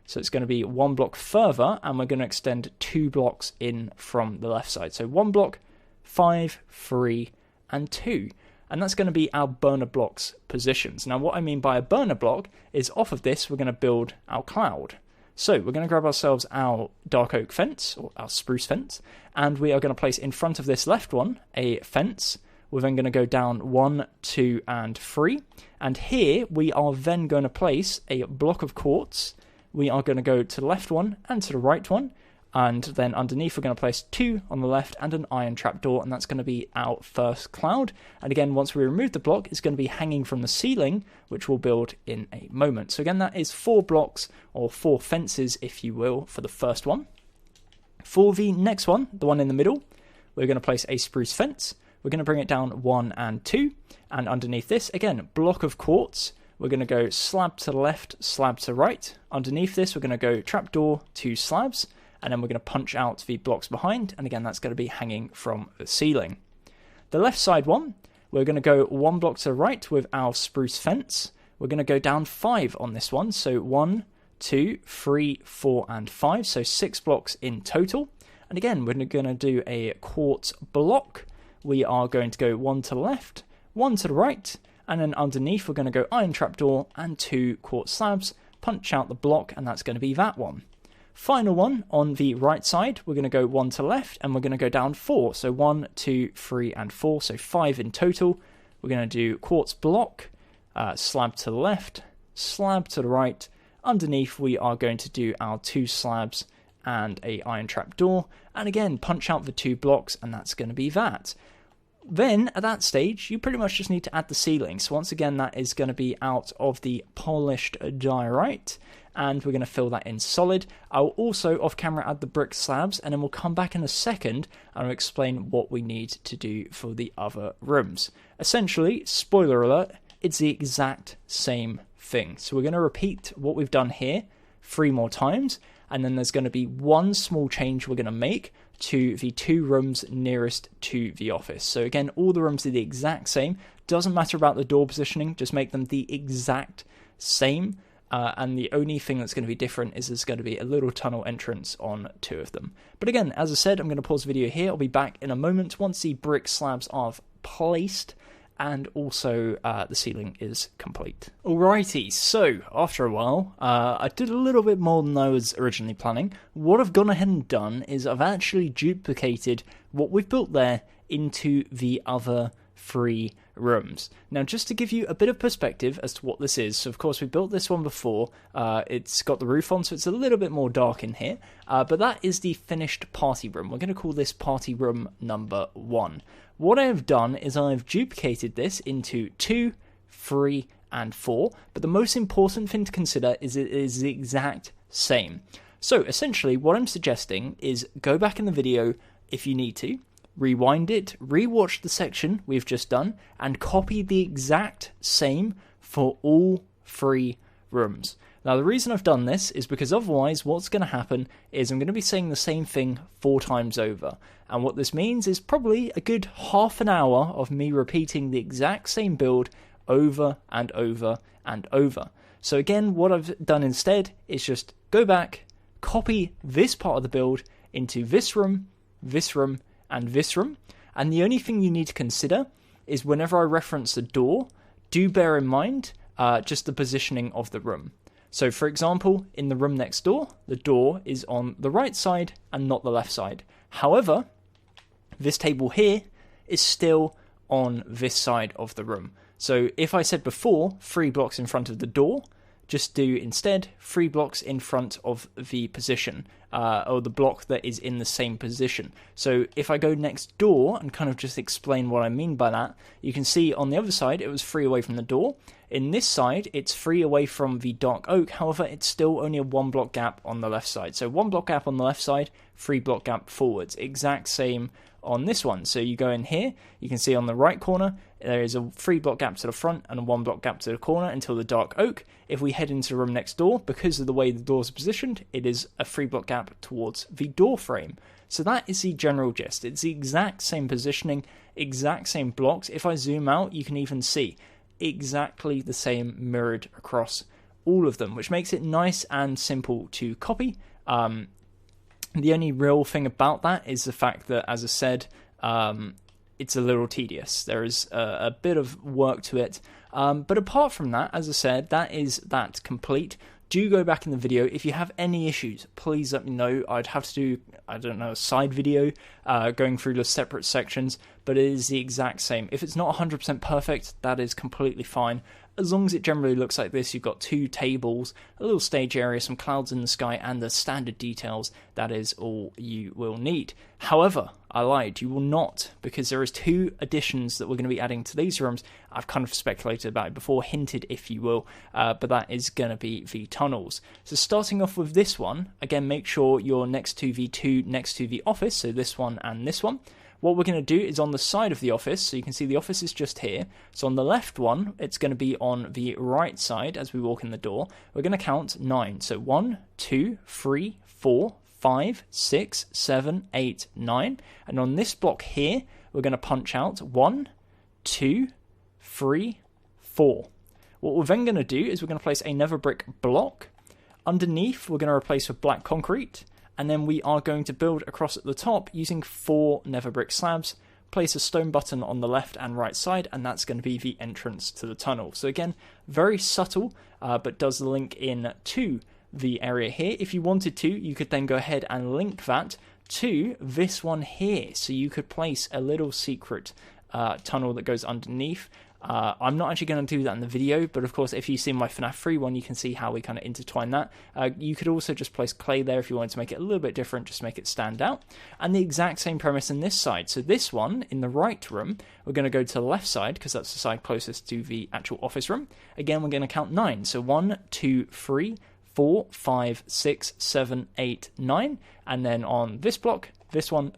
So it's going to be 1 block further, and we're going to extend 2 blocks in from the left side. So 1 block, 5, 3, and 2. And that's going to be our burner blocks positions. Now what I mean by a burner block is off of this, we're going to build our cloud. So we're going to grab ourselves our dark oak fence, or our spruce fence, and we are going to place in front of this left one a fence. We're then going to go down 1, 2, and 3. And here we are then going to place a block of quartz. We are going to go to the left one and to the right one. And then underneath we're going to place 2 on the left and an iron trapdoor, and that's going to be our first cloud. And again, once we remove the block, it's going to be hanging from the ceiling, which we'll build in a moment. So again, that is 4 blocks, or 4 fences, if you will, for the first one. For the next one, the one in the middle, we're going to place a spruce fence. We're going to bring it down 1 and 2, and underneath this, again, block of quartz. We're going to go slab to the left, slab to the right. Underneath this, we're going to go trapdoor, 2 slabs. And then we're going to punch out the blocks behind, and again that's going to be hanging from the ceiling. The left side one, we're going to go 1 block to the right with our spruce fence. We're going to go down 5 on this one, so 1, 2, 3, 4, and 5, so 6 blocks in total. And again, we're going to do a quartz block. We are going to go 1 to the left, 1 to the right, and then underneath we're going to go iron trapdoor and 2 quartz slabs, punch out the block, and that's going to be that one. Final one on the right side, we're going to go 1 to the left, and we're going to go down 4. So 1, 2, 3, and 4, so 5 in total. We're going to do quartz block, slab to the left, slab to the right. Underneath we are going to do our 2 slabs and a iron trap door. And again, punch out the 2 blocks, and that's going to be that. Then, at that stage, you pretty much just need to add the ceiling. So once again, that is going to be out of the polished diorite, and we're going to fill that in solid. I'll also, off camera, add the brick slabs, and then we'll come back in a second and I'll explain what we need to do for the other rooms. Essentially, spoiler alert, it's the exact same thing. So we're going to repeat what we've done here 3 more times, and then there's going to be one small change we're going to make to the 2 rooms nearest to the office. So again, all the rooms are the exact same. Doesn't matter about the door positioning, just make them the exact same. And the only thing that's going to be different is there's going to be a little tunnel entrance on 2 of them. But again, as I said, I'm going to pause the video here. I'll be back in a moment once the brick slabs are placed and also the ceiling is complete. Alrighty, so after a while, I did a little bit more than I was originally planning. What I've gone ahead and done is I've actually duplicated what we've built there into the other 3 rooms. Now, just to give you a bit of perspective as to what this is, so of course we built this one before, it's got the roof on, so it's a little bit more dark in here, but that is the finished party room. We're going to call this party room number 1. What I have done is I've duplicated this into 2, 3, and 4, but the most important thing to consider is it is the exact same. So essentially what I'm suggesting is go back in the video if you need to, rewind it, rewatch the section we've just done, and copy the exact same for all 3 rooms. Now, the reason I've done this is because otherwise what's going to happen is I'm going to be saying the same thing 4 times over. And what this means is probably a good half an hour of me repeating the exact same build over and over and over. So again, what I've done instead is just go back, copy this part of the build into this room, and this room. And the only thing you need to consider is whenever I reference the door, do bear in mind just the positioning of the room. So for example, in the room next door, the door is on the right side and not the left side. However, this table here is still on this side of the room. So if I said before 3 blocks in front of the door, just do instead 3 blocks in front of the position, or the block that is in the same position. So if I go next door and kind of just explain what I mean by that, you can see on the other side it was 3 away from the door. In this side it's 3 away from the dark oak, however it's still only a 1 block gap on the left side. So 1 block gap on the left side, 3 block gap forwards. Exact same on this one. So you go in here, you can see on the right corner there is a 3 block gap to the front and a 1 block gap to the corner until the dark oak. If we head into the room next door, because of the way the doors are positioned, it is a 3 block gap towards the door frame. So that is the general gist. It's the exact same positioning, exact same blocks. If I zoom out, you can even see exactly the same mirrored across all of them, which makes it nice and simple to copy. The only real thing about that is the fact that, as I said, it's a little tedious. There is a bit of work to it. But apart from that, as I said, that is that complete. Do go back in the video. If you have any issues, please let me know. I'd have to do, I don't know, a side video going through the separate sections, but it is the exact same. If it's not 100% perfect, that is completely fine. As long as it generally looks like this, you've got 2 tables, a little stage area, some clouds in the sky, and the standard details, that is all you will need. However, I lied, you will not, because there is 2 additions that we're going to be adding to these rooms. I've kind of speculated about it before, hinted if you will, but that is going to be the tunnels. So starting off with this one, again, make sure you're next to the 2 next to the office, so this one and this one. What we're going to do is on the side of the office, so you can see the office is just here. So on the left one, it's going to be on the right side as we walk in the door. We're going to count 9. So 1, 2, 3, 4, 5, 6, 7, 8, 9. And on this block here, we're going to punch out 1, 2, 3, 4. What we're then going to do is we're going to place a nether brick block. Underneath, we're going to replace with black concrete. And then we are going to build across at the top using 4 nether brick slabs, place a stone button on the left and right side, and that's going to be the entrance to the tunnel. So again, very subtle, but does link in to the area here. If you wanted to, you could then go ahead and link that to this one here. So you could place a little secret tunnel that goes underneath. I'm not actually going to do that in the video, but of course, if you see my FNAF 3 one, you can see how we kind of intertwine that. You could also just place clay there if you wanted to make it a little bit different, just make it stand out. And the exact same premise in this side. So this one, in the right room, we're going to go to the left side, because that's the side closest to the actual office room. Again, we're going to count 9. So 1, 2, 3, 4, 5, 6, 7, 8, 9. And then on this block, this one,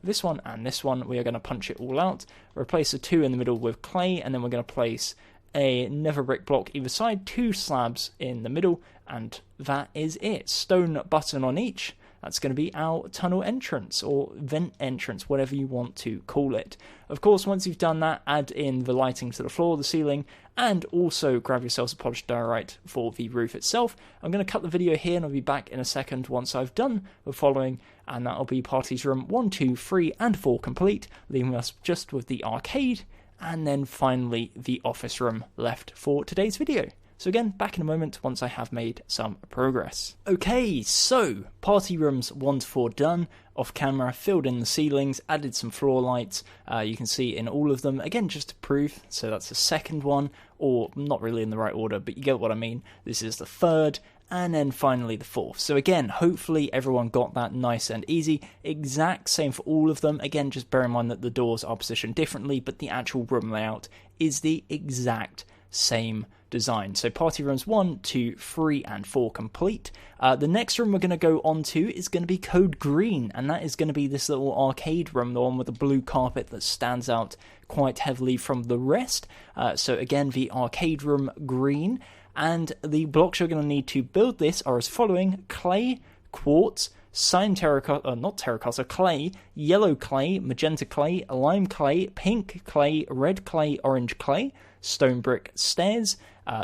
and this one, we are going to punch it all out, replace the 2 in the middle with clay, and then we're going to place a nether brick block either side, 2 slabs in the middle, and that is it. Stone button on each. That's going to be our tunnel entrance, or vent entrance, whatever you want to call it. Of course, once you've done that, add in the lighting to the floor, the ceiling, and also grab yourselves a polished diorite for the roof itself. I'm going to cut the video here, and I'll be back in a second once I've done the following, and that'll be parties room 1, 2, 3, and 4 complete, leaving us just with the arcade, and then finally the office room left for today's video. So again, back in a moment once I have made some progress. Okay, so party rooms 1 to 4 done. Off camera, filled in the ceilings, added some floor lights. You can see in all of them, again, just to prove. So that's the second one, or not really in the right order, but you get what I mean. This is the third, and then finally the fourth. So again, hopefully everyone got that nice and easy. Exact same for all of them. Again, just bear in mind that the doors are positioned differently, but the actual room layout is the exact same design. So party rooms 1, 2, 3, and 4 complete. The next room we're going to go on to is going to be code green, and that is going to be this little arcade room, the one with the blue carpet that stands out quite heavily from the rest. So again, the arcade room green, and the blocks you're going to need to build this are as following: clay, quartz, cyan terracotta, not terracotta, clay, yellow clay, magenta clay, lime clay, pink clay, red clay, orange clay, stone brick stairs,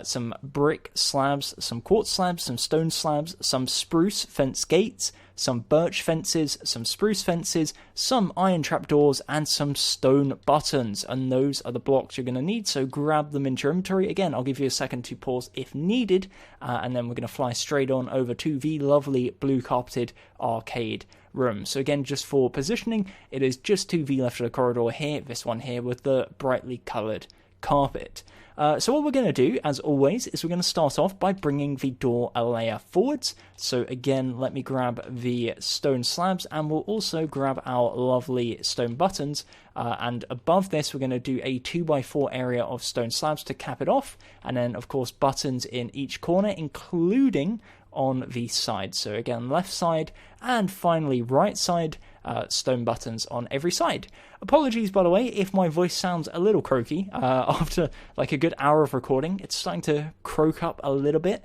some brick slabs, some quartz slabs, some stone slabs, some spruce fence gates, some birch fences, some spruce fences, some iron trapdoors, and some stone buttons. And those are the blocks you're going to need, so grab them into your inventory. Again, I'll give you a second to pause if needed, and then we're going to fly straight on over to the lovely blue carpeted arcade room. So again, just for positioning, it is just to the left of the corridor here, this one here with the brightly coloured carpet. So what we're going to do, as always, is we're going to start off by bringing the door a layer forwards. So again, let me grab the stone slabs, and we'll also grab our lovely stone buttons. And above this, we're going to do a 2x4 area of stone slabs to cap it off. And then, of course, buttons in each corner, including on the side. So again, left side, and finally right side, stone buttons on every side. Apologies, by the way, if my voice sounds a little croaky. After like a good hour of recording, it's starting to croak up a little bit.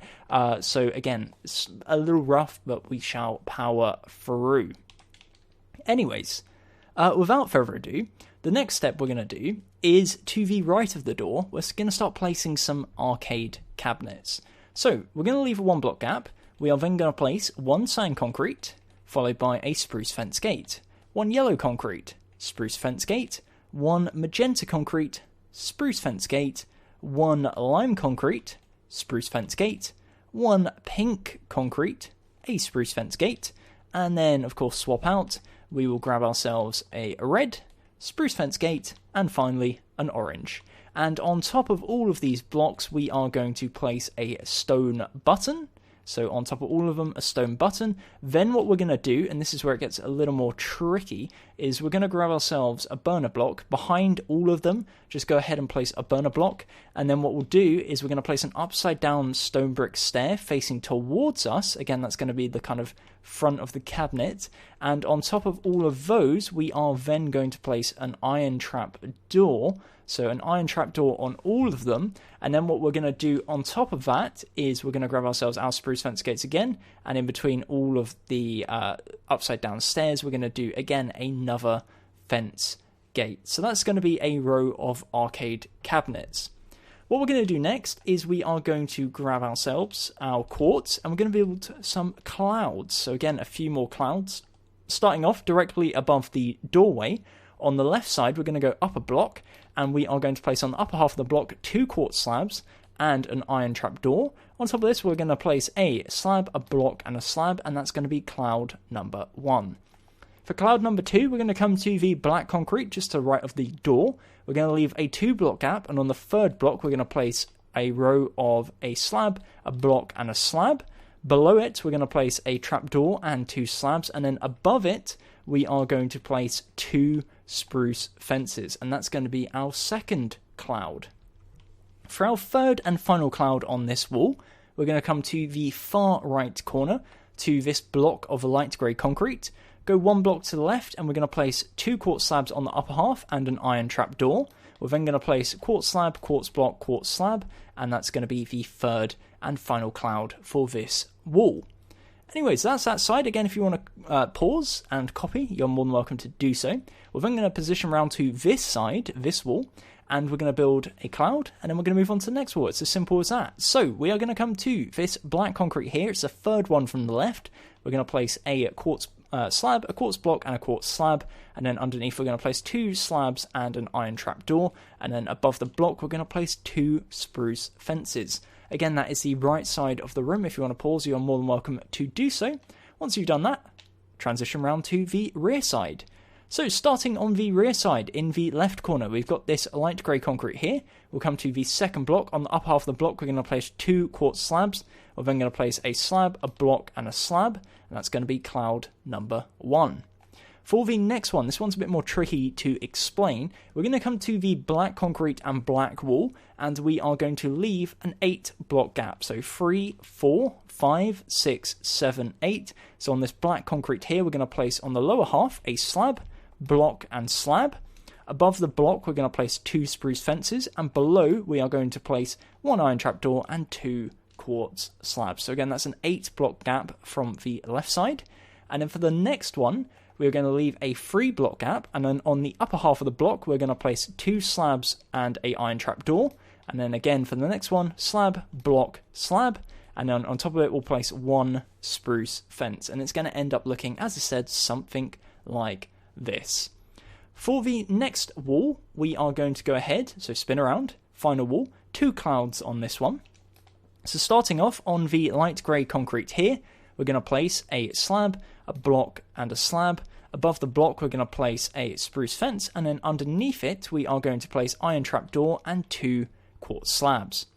So again, it's a little rough, but we shall power through. Anyways, without further ado, the next step we're going to do is to the right of the door. We're going to start placing some arcade cabinets. So we're going to leave a 1 block gap. We are then going to place 1 cyan concrete, followed by a spruce fence gate, 1 yellow concrete, spruce fence gate, 1 magenta concrete, spruce fence gate, 1 lime concrete, spruce fence gate, 1 pink concrete, a spruce fence gate, and then, of course, swap out. We will grab ourselves a red, spruce fence gate, and finally an orange. And on top of all of these blocks, we are going to place a stone button. So on top of all of them, a stone button. Then what we're going to do, and this is where it gets a little more tricky, is we're going to grab ourselves a burner block behind all of them. Just go ahead and place a burner block. And then what we'll do is we're going to place an upside down stone brick stair facing towards us. Again, that's going to be the kind of front of the cabinet. And on top of all of those, we are then going to place an iron trap door. So an iron trapdoor on all of them, and then what we're going to do on top of that is we're going to grab ourselves our spruce fence gates again, and in between all of the upside down stairs, we're going to do again another fence gate. So that's going to be a row of arcade cabinets. What we're going to do next is we are going to grab ourselves our quartz, and we're going to build some clouds. So again, a few more clouds, starting off directly above the doorway. On the left side, we're going to go up a block, and we are going to place on the upper half of the block 2 quartz slabs and an iron trap door. On top of this, we're going to place a slab, a block, and a slab, and that's going to be cloud number 1. For cloud number 2, we're going to come to the black concrete just to the right of the door. We're going to leave a 2-block gap, and on the 3rd block, we're going to place a row of a slab, a block, and a slab. Below it, we're going to place a trapdoor and 2 slabs, and then above it, we are going to place 2 spruce fences, and that's going to be our 2nd cloud. For our 3rd and final cloud on this wall, we're going to come to the far right corner to this block of light grey concrete. Go 1 block to the left, and we're going to place 2 quartz slabs on the upper half and an iron trapdoor. We're then going to place quartz slab, quartz block, quartz slab, and that's going to be the 3rd and final cloud for this wall. Anyways, that's that side. Again, if you want to pause and copy, you're more than welcome to do so. We're then going to position around to this side, this wall, and we're going to build a cloud, and then we're going to move on to the next wall. It's as simple as that. So we are going to come to this black concrete here. It's the 3rd one from the left. We're going to place a quartz slab, a quartz block, and a quartz slab, and then underneath we're going to place 2 slabs and an iron trapdoor, and then above the block we're going to place 2 spruce fences. Again, that is the right side of the room. If you want to pause, you're more than welcome to do so. Once you've done that, transition round to the rear side. So starting on the rear side, in the left corner, we've got this light grey concrete here. We'll come to the 2nd block. On the upper half of the block, we're going to place 2 quartz slabs. We're then going to place a slab, a block, and a slab, and that's going to be cloud number 1. For the next one, this one's a bit more tricky to explain. We're going to come to the black concrete and black wall, and we are going to leave an 8-block gap. So 3, 4, 5, 6, 7, 8. So on this black concrete here, we're going to place on the lower half a slab, block, and slab. Above the block, we're going to place 2 spruce fences, and below we are going to place 1 iron trapdoor and 2 quartz slabs. So again, that's an 8-block gap from the left side. And then for the next one, we're going to leave a 3-block gap, and then on the upper half of the block, we're going to place 2 slabs and a iron trapdoor. And then again for the next one, slab, block, slab, and then on top of it, we'll place 1 spruce fence. And it's going to end up looking, as I said, something like this. For the next wall, we are going to go ahead, so spin around, final wall, 2 clouds on this one. So starting off on the light grey concrete here, we're going to place a slab, a block, and a slab. Above the block, we're going to place a spruce fence, and then underneath it, we are going to place iron trapdoor and 2 quartz slabs.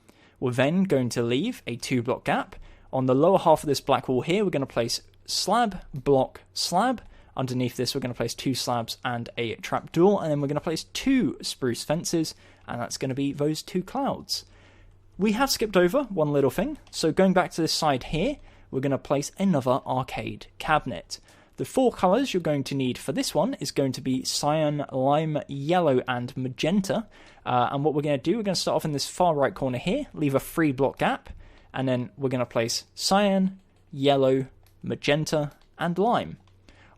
We're then going to leave a 2-block gap. On the lower half of this black wall here, we're going to place slab, block, slab. Underneath this, we're going to place 2 slabs and a trapdoor, and then we're going to place 2 spruce fences, and that's going to be those 2 clouds. We have skipped over one little thing, so going back to this side here, we're going to place another arcade cabinet. The 4 colours you're going to need for this one is going to be cyan, lime, yellow, and magenta. And what we're going to do, we're going to start off in this far right corner here, leave a 3-block gap, and then we're going to place cyan, yellow, magenta, and lime.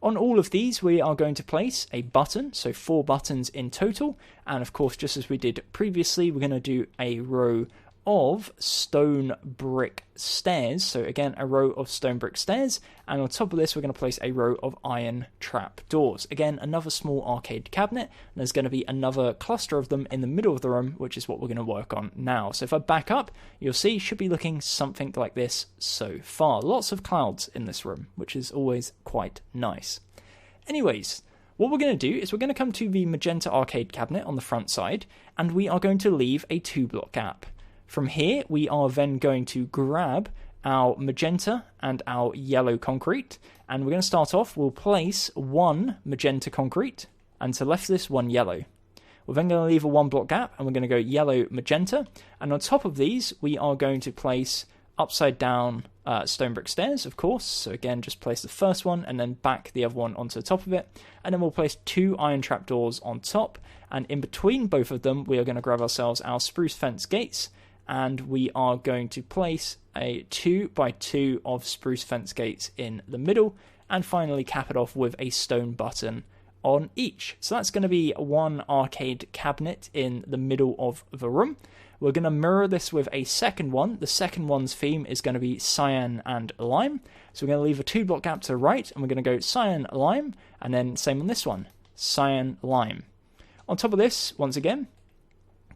On all of these, we are going to place a button, so 4 buttons in total. And of course, just as we did previously, we're going to do a row of stone brick stairs. So again, a row of stone brick stairs. And on top of this, we're going to place a row of iron trap doors. Again, another small arcade cabinet. And there's going to be another cluster of them in the middle of the room, which is what we're going to work on now. So if I back up, you'll see it should be looking something like this so far. Lots of clouds in this room, which is always quite nice. Anyways, what we're going to do is we're going to come to the magenta arcade cabinet on the front side, and we are going to leave a 2-block gap. From here, we are then going to grab our magenta and our yellow concrete, and we're going to start off, we'll place 1 magenta concrete, and to left this, 1 yellow. We're then going to leave a 1-block gap, and we're going to go yellow, magenta, and on top of these, we are going to place upside down stone brick stairs, of course. So again, just place the first one and then back the other one onto the top of it. And then we'll place 2 iron trapdoors on top. And in between both of them, we are going to grab ourselves our spruce fence gates. And we are going to place a 2x2 of spruce fence gates in the middle. And finally cap it off with a stone button on each. So that's going to be 1 arcade cabinet in the middle of the room. We're going to mirror this with a second one. The second one's theme is going to be cyan and lime. So we're going to leave a 2-block gap to the right, and we're going to go cyan, lime, and then same on this one, cyan, lime. On top of this, once again,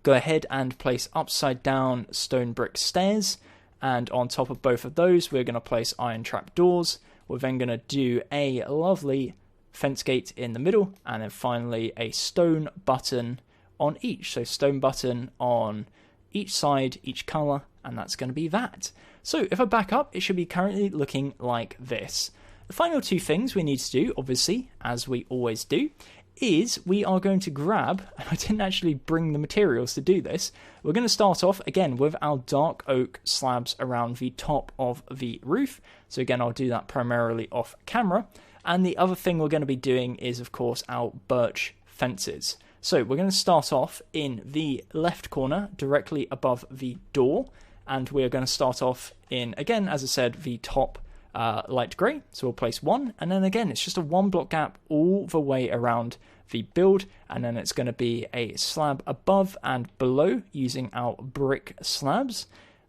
go ahead and place upside down stone brick stairs, and on top of both of those, we're going to place iron trap doors. We're then going to do a lovely fence gate in the middle, and then finally a stone button on each. So stone button on each side, each colour, and that's going to be that. So if I back up, it should be currently looking like this. The final two things we need to do, obviously, as we always do, is we are going to grab, and I didn't actually bring the materials to do this, we're going to start off again with our dark oak slabs around the top of the roof. So again, I'll do that primarily off camera. And the other thing we're going to be doing is, of course, our birch fences. So we're going to start off in the left corner, directly above the door, and we're going to start off in, again, as I said, the top light grey. So we'll place one, and then again, it's just a 1 block gap all the way around the build, and then it's going to be a slab above and below using our brick slabs,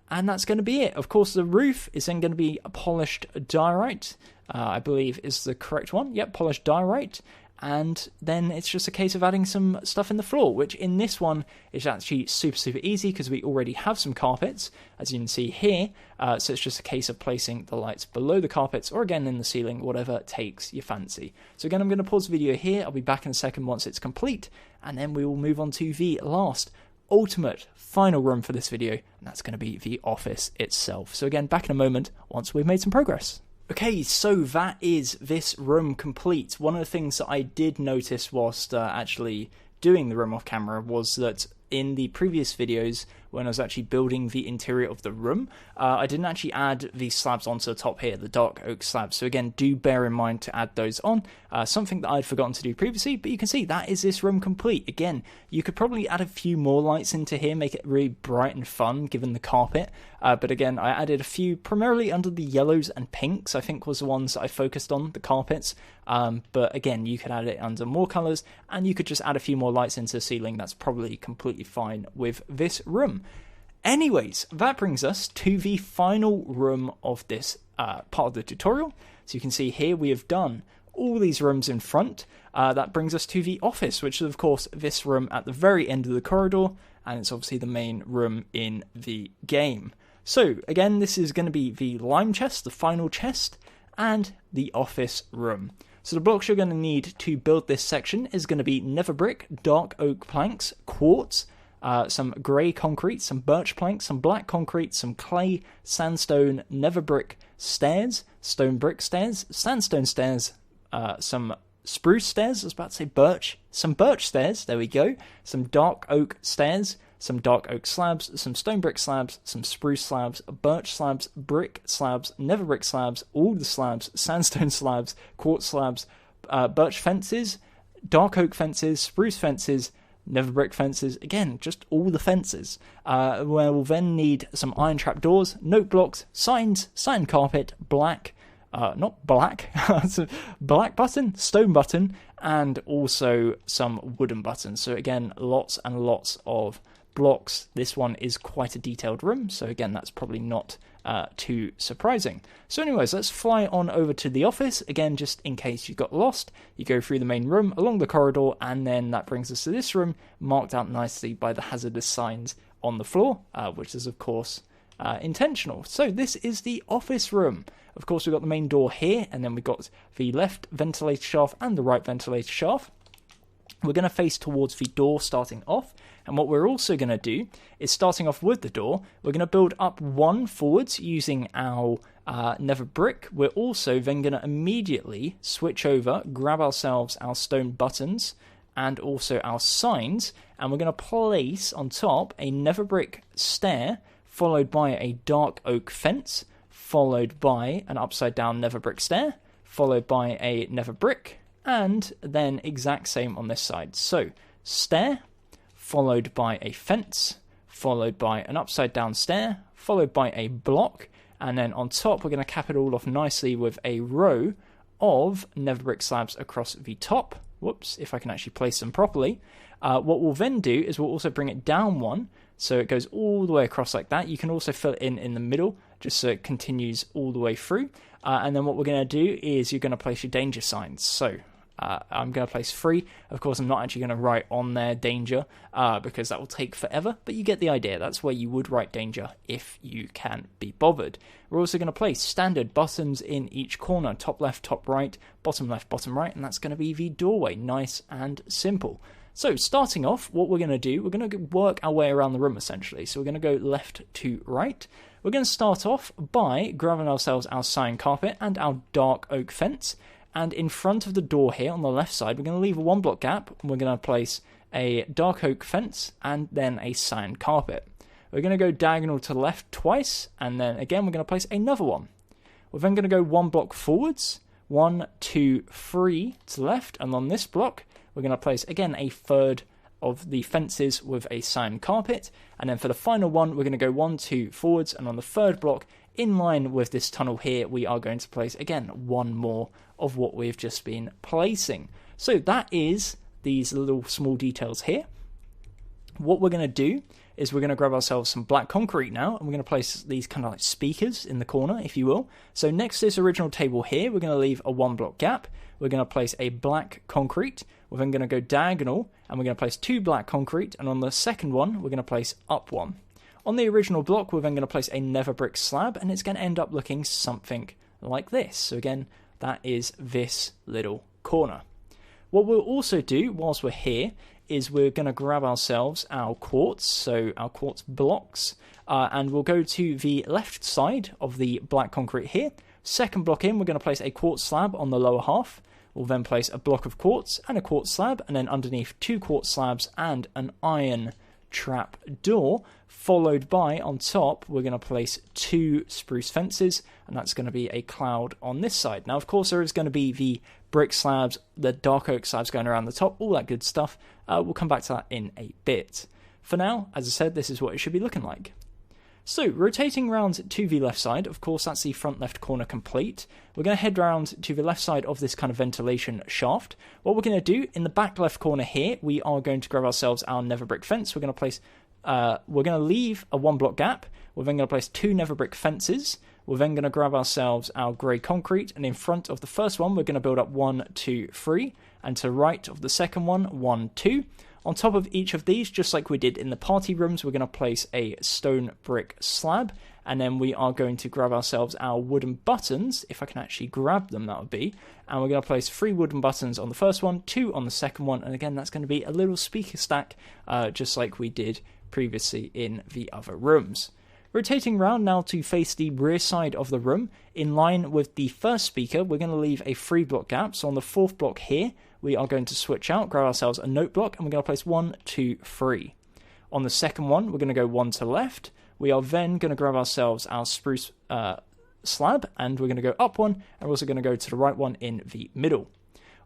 and that's going to be it. Of course, the roof is then going to be a polished diorite, I believe is the correct one. Yep, polished diorite. And then it's just a case of adding some stuff in the floor, which in this one is actually super easy because we already have some carpets, as you can see here. So it's just a case of placing the lights below the carpets or again in the ceiling, whatever takes your fancy. So again, I'm going to pause the video here. I'll be back in a second once it's complete, and then we will move on to the last, ultimate, final room for this video, and that's going to be the office itself. So again, back in a moment once we've made some progress. Okay, so that is this room complete. One of the things that I did notice whilst actually doing the room off camera was that in the previous videos, when I was actually building the interior of the room, I didn't actually add these slabs onto the top here, the dark oak slabs. So again, do bear in mind to add those on. Something that I'd forgotten to do previously, but you can see that is this room complete. Again, you could probably add a few more lights into here, make it really bright and fun given the carpet. But again, I added a few primarily under the yellows and pinks, I think was the ones that I focused on, the carpets. But again, you could add it under more colours, and you could just add a few more lights into the ceiling. That's probably completely fine with this room. Anyways, that brings us to the final room of this part of the tutorial. So you can see here we have done all these rooms in front. That brings us to the office, which is of course this room at the very end of the corridor, and it's obviously the main room in the game. So again, this is going to be the lime chest, the final chest, and the office room. So the blocks you're going to need to build this section is going to be nether brick, dark oak planks, quartz, some grey concrete, some birch planks, some black concrete, some clay, sandstone, nether brick stairs, stone brick stairs, sandstone stairs, some spruce stairs, I was about to say birch, some birch stairs, there we go, some dark oak stairs, some dark oak slabs, some stone brick slabs, some spruce slabs, birch slabs, brick slabs, nether brick slabs, all the slabs, sandstone slabs, quartz slabs, birch fences, dark oak fences, spruce fences, nether brick fences, again, just all the fences. Where we'll then need some iron trap doors, note blocks, signs, sign carpet, black, not black, black button, stone button, and also some wooden buttons. So again, lots and lots of blocks. This one is quite a detailed room, so again, that's probably not too surprising. So anyways, let's fly on over to the office. Again, just in case you got lost, you go through the main room, along the corridor, and then that brings us to this room, marked out nicely by the hazardous signs on the floor, which is, of course, intentional. So this is the office room. Of course, we've got the main door here, and then we've got the left ventilator shaft and the right ventilator shaft. We're going to face towards the door starting off, and what we're also going to do is, starting off with the door, we're going to build up one forwards using our nether brick. We're also then going to immediately switch over, grab ourselves our stone buttons and also our signs, and we're going to place on top a nether brick stair, followed by a dark oak fence, followed by an upside down nether brick stair, followed by a nether brick, and then exact same on this side. So stair, followed by a fence, followed by an upside down stair, followed by a block, and then on top we're going to cap it all off nicely with a row of nether brick slabs across the top. Whoops, if I can actually place them properly. What we'll then do is we'll also bring it down one, so it goes all the way across like that. You can also fill it in the middle, just so it continues all the way through. And then what we're going to do is you're going to place your danger signs. So I'm going to place 3. Of course, I'm not actually going to write on there danger because that will take forever, but you get the idea. That's where you would write danger if you can be bothered. We're also going to place standard buttons in each corner, top left, top right, bottom left, bottom right, and that's going to be the doorway. Nice and simple. So starting off, what we're going to do, we're going to work our way around the room essentially. So we're going to go left to right. We're going to start off by grabbing ourselves our cyan carpet and our dark oak fence. And in front of the door here on the left side, we're going to leave a 1 block gap. And we're going to place a dark oak fence and then a cyan carpet. We're going to go diagonal to the left twice. And then again, we're going to place another one. We're then going to go 1 block forwards. 1, 2, 3 to the left. And on this block, we're going to place, again, a third of the fences with a cyan carpet. And then for the final one, we're going to go 1, 2 forwards. And on the third block, in line with this tunnel here, we are going to place, again, 1 more of what we've just been placing. So that is these little small details here. What we're going to do is we're going to grab ourselves some black concrete now, and we're going to place these kind of like speakers in the corner, if you will. So next to this original table here, we're going to leave a 1 block gap. We're going to place a black concrete. We're then going to go diagonal, and we're going to place 2 black concrete, and on the second one, we're going to place up 1. On the original block, we're then going to place a nether brick slab, and it's going to end up looking something like this. So again, that is this little corner. What we'll also do whilst we're here is we're going to grab ourselves our quartz, so our quartz blocks, and we'll go to the left side of the black concrete here. Second block in, we're going to place a quartz slab on the lower half. We'll then place a block of quartz and a quartz slab, and then underneath 2 quartz slabs and an iron trap door, followed by, on top, we're going to place 2 spruce fences, and that's going to be a cloud on this side. Now, of course, there is going to be the brick slabs, the dark oak slabs going around the top, all that good stuff. We'll come back to that in a bit. For now, as I said, this is what it should be looking like. So, rotating around to the left side, of course, that's the front left corner complete. We're going to head round to the left side of this kind of ventilation shaft. What we're going to do, in the back left corner here, we are going to grab ourselves our nether brick fence. We're going to place, we're going to leave a 1 block gap. We're then going to place 2 nether brick fences. We're then going to grab ourselves our grey concrete, and in front of the first one, we're going to build up 1, 2, 3, and to the right of the second one, 1, 2. On top of each of these, just like we did in the party rooms, we're going to place a stone brick slab, and then we are going to grab ourselves our wooden buttons, if I can actually grab them, that would be, and we're going to place 3 wooden buttons on the first one, 2 on the second one, and again, that's going to be a little speaker stack, just like we did previously in the other rooms. Rotating around now to face the rear side of the room, in line with the first speaker, we're going to leave a 3 block gap, so on the 4th block here, we are going to switch out, grab ourselves a note block, and we're going to place 1, 2, 3. On the second one, we're going to go 1 to the left. We are then going to grab ourselves our spruce slab, and we're going to go up 1, and we're also going to go to the right one in the middle.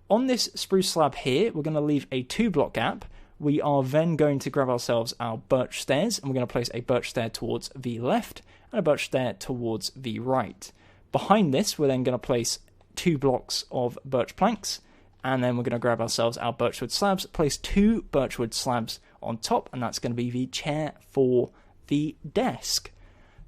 On this spruce slab here, we're going to leave a 2 block gap. We are then going to grab ourselves our birch stairs, and we're going to place a birch stair towards the left, and a birch stair towards the right. Behind this, we're then going to place 2 blocks of birch planks, and then we're going to grab ourselves our birchwood slabs, place 2 birchwood slabs on top, and that's going to be the chair for the desk.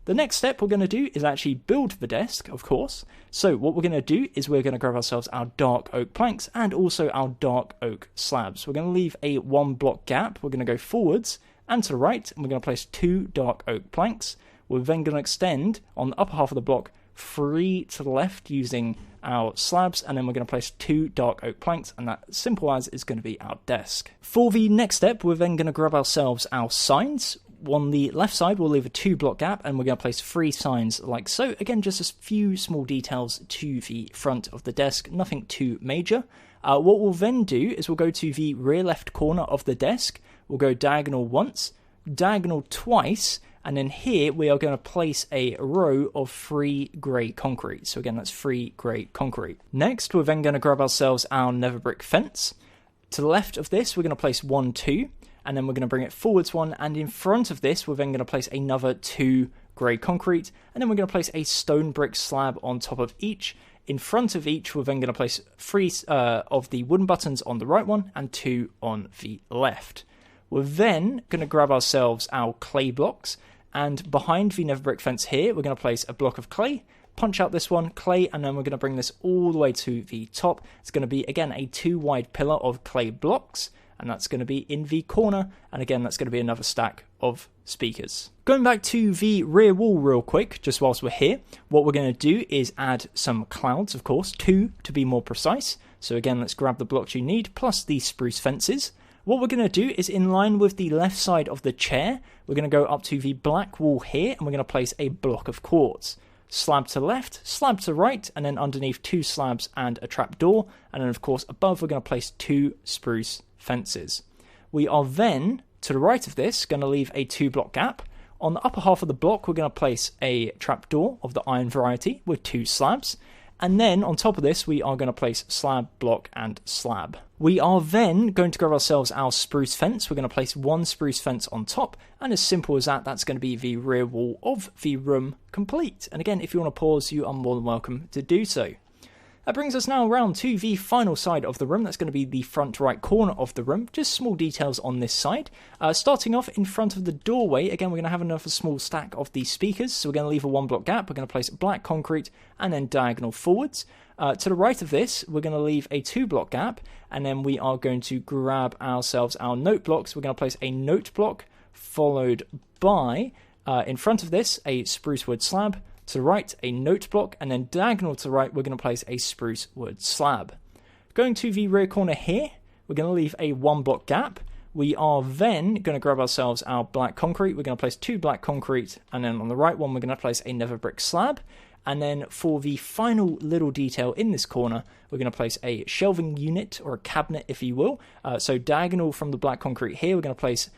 The next step we're going to do is actually build the desk, of course. So what we're going to do is we're going to grab ourselves our dark oak planks and also our dark oak slabs. We're going to leave a 1 block gap. We're going to go forwards and to the right, and we're going to place 2 dark oak planks. We're then going to extend on the upper half of the block 3 to the left using our slabs, and then we're going to place 2 dark oak planks, and that, simple as, is going to be our desk. For the next step, we're then going to grab ourselves our signs. On the left side, we'll leave a 2 block gap, and we're going to place 3 signs like so. Again, just a few small details to the front of the desk, nothing too major. What we'll then do is we'll go to the rear left corner of the desk. We'll go diagonal once, diagonal twice, and then here we are going to place a row of 3 grey concrete. So again, that's 3 grey concrete. Next, we're then going to grab ourselves our nether brick fence. To the left of this, we're going to place 1, 2, and then we're going to bring it forwards 1, and in front of this, we're then going to place another 2 grey concrete, and then we're going to place a stone brick slab on top of each. In front of each, we're then going to place 3 of the wooden buttons on the right one, and 2 on the left. We're then going to grab ourselves our clay blocks, and behind the nether brick fence here, we're going to place a block of clay, punch out this one, clay, and then we're going to bring this all the way to the top. It's going to be, again, a 2 wide pillar of clay blocks, and that's going to be in the corner, and again, that's going to be another stack of speakers. Going back to the rear wall real quick, just whilst we're here, what we're going to do is add some clouds, of course, 2 to be more precise. So again, let's grab the blocks you need, plus the spruce fences. What we're going to do is, in line with the left side of the chair, we're going to go up to the black wall here, and we're going to place a block of quartz. Slab to left, slab to right, and then underneath 2 slabs and a trapdoor, and then of course above we're going to place 2 spruce fences. We are then, to the right of this, going to leave a 2 block gap. On the upper half of the block we're going to place a trapdoor of the iron variety with 2 slabs. And then on top of this, we are going to place slab, block, and slab. We are then going to grab ourselves our spruce fence. We're going to place 1 spruce fence on top. And as simple as that, that's going to be the rear wall of the room complete. And again, if you want to pause, you are more than welcome to do so. That brings us now around to the final side of the room. That's going to be the front right corner of the room. Just small details on this side. Starting off in front of the doorway, again, we're going to have another small stack of these speakers. So we're going to leave a 1 block gap. We're going to place black concrete and then diagonal forwards. To the right of this, we're going to leave a 2 block gap. And then we are going to grab ourselves our note blocks. We're going to place a note block followed by, in front of this, a spruce wood slab. To the right, a note block, and then diagonal to the right, we're going to place a spruce wood slab. Going to the rear corner here, we're going to leave a 1 block gap. We are then going to grab ourselves our black concrete. We're going to place 2 black concrete, and then on the right one, we're going to place a nether brick slab. And then for the final little detail in this corner, we're going to place a shelving unit, or a cabinet, if you will. So diagonal from the black concrete here, we're going to place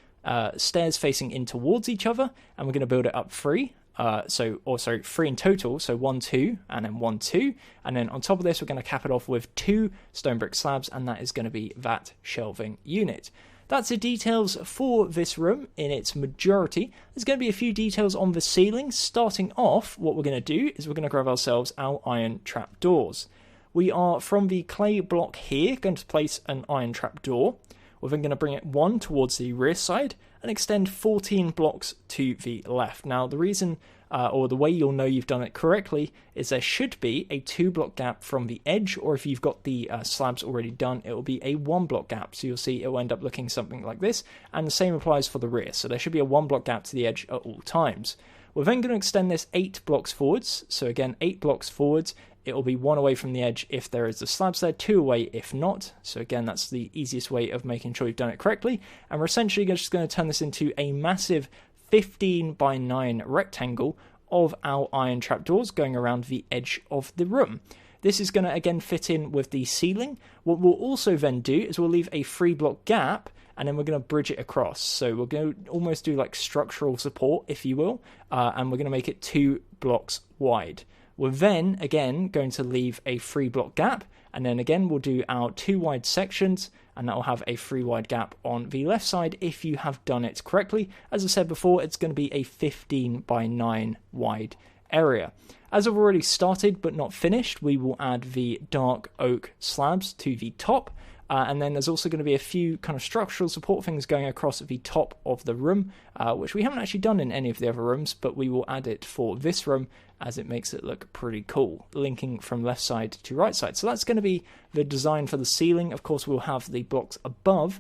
stairs facing in towards each other, and we're going to build it up 3. 3 in total, so 1, 2, and then 1, 2, and then on top of this we're going to cap it off with 2 stone brick slabs, and that is going to be that shelving unit. That's the details for this room in its majority. There's going to be a few details on the ceiling. Starting off, what we're going to do is we're going to grab ourselves our iron trapdoors. We are, from the clay block here, going to place an iron trapdoor. We're then going to bring it 1 towards the rear side and extend 14 blocks to the left. Now, the reason, or the way you'll know you've done it correctly, is there should be a 2 block gap from the edge, or if you've got the slabs already done, it will be a 1 block gap. So you'll see it will end up looking something like this, and the same applies for the rear. So there should be a 1 block gap to the edge at all times. We're then going to extend this 8 blocks forwards. So again, 8 blocks forwards. It will be 1 away from the edge if there is the slabs there, 2 away if not. So again, that's the easiest way of making sure you've done it correctly. And we're essentially just going to turn this into a massive 15 by 9 rectangle of our iron trapdoors going around the edge of the room. This is going to again fit in with the ceiling. What we'll also then do is we'll leave a 3 block gap, and then we're going to bridge it across. So we're going to almost do like structural support, if you will, and we're going to make it 2 blocks wide. We're then, again, going to leave a 3 block gap, and then again we'll do our 2 wide sections, and that will have a 3 wide gap on the left side if you have done it correctly. As I said before, it's going to be a 15 by 9 wide area. As I've already started but not finished, we will add the dark oak slabs to the top. And then there's also going to be a few kind of structural support things going across the top of the room, which we haven't actually done in any of the other rooms, but we will add it for this room as it makes it look pretty cool, linking from left side to right side. So that's going to be the design for the ceiling. Of course, we'll have the blocks above.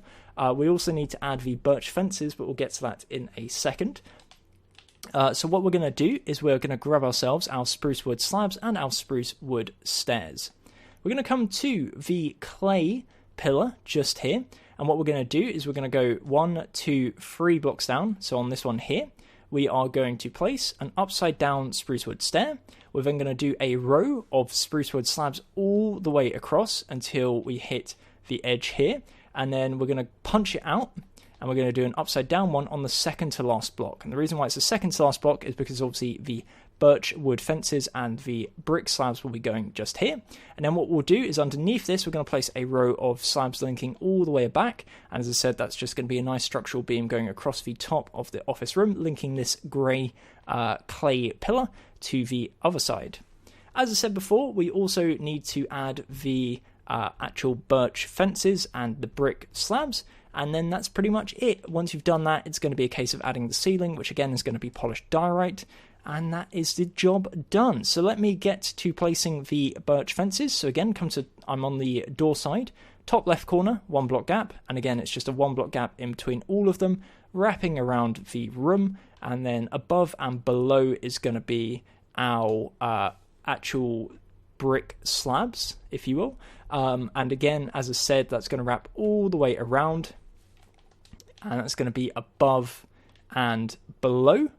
We also need to add the birch fences, but we'll get to that in a second. So what we're going to do is we're going to grab ourselves our spruce wood slabs and our spruce wood stairs. We're going to come to the clay pillar just here, and what we're going to do is we're going to go 1, 2, 3 blocks down. So on this one here, we are going to place an upside down spruce wood stair. We're then going to do a row of spruce wood slabs all the way across until we hit the edge here, and then we're going to punch it out, and we're going to do an upside down one on the second to last block. And the reason why it's the second to last block is because obviously the birch wood fences and the brick slabs will be going just here. And then what we'll do is underneath this, we're going to place a row of slabs linking all the way back. And as I said, that's just going to be a nice structural beam going across the top of the office room, linking this grey clay pillar to the other side. As I said before, we also need to add the actual birch fences and the brick slabs. And then that's pretty much it. Once you've done that, it's going to be a case of adding the ceiling, which again is going to be polished diorite. and that is the job done. So let me get to placing the birch fences. So again, I'm on the door side, top left corner, 1 block gap, and again it's just a 1 block gap in between all of them, wrapping around the room, and then above and below is going to be our actual brick slabs, if you will. And again, as I said, that's going to wrap all the way around, and that's going to be above and below.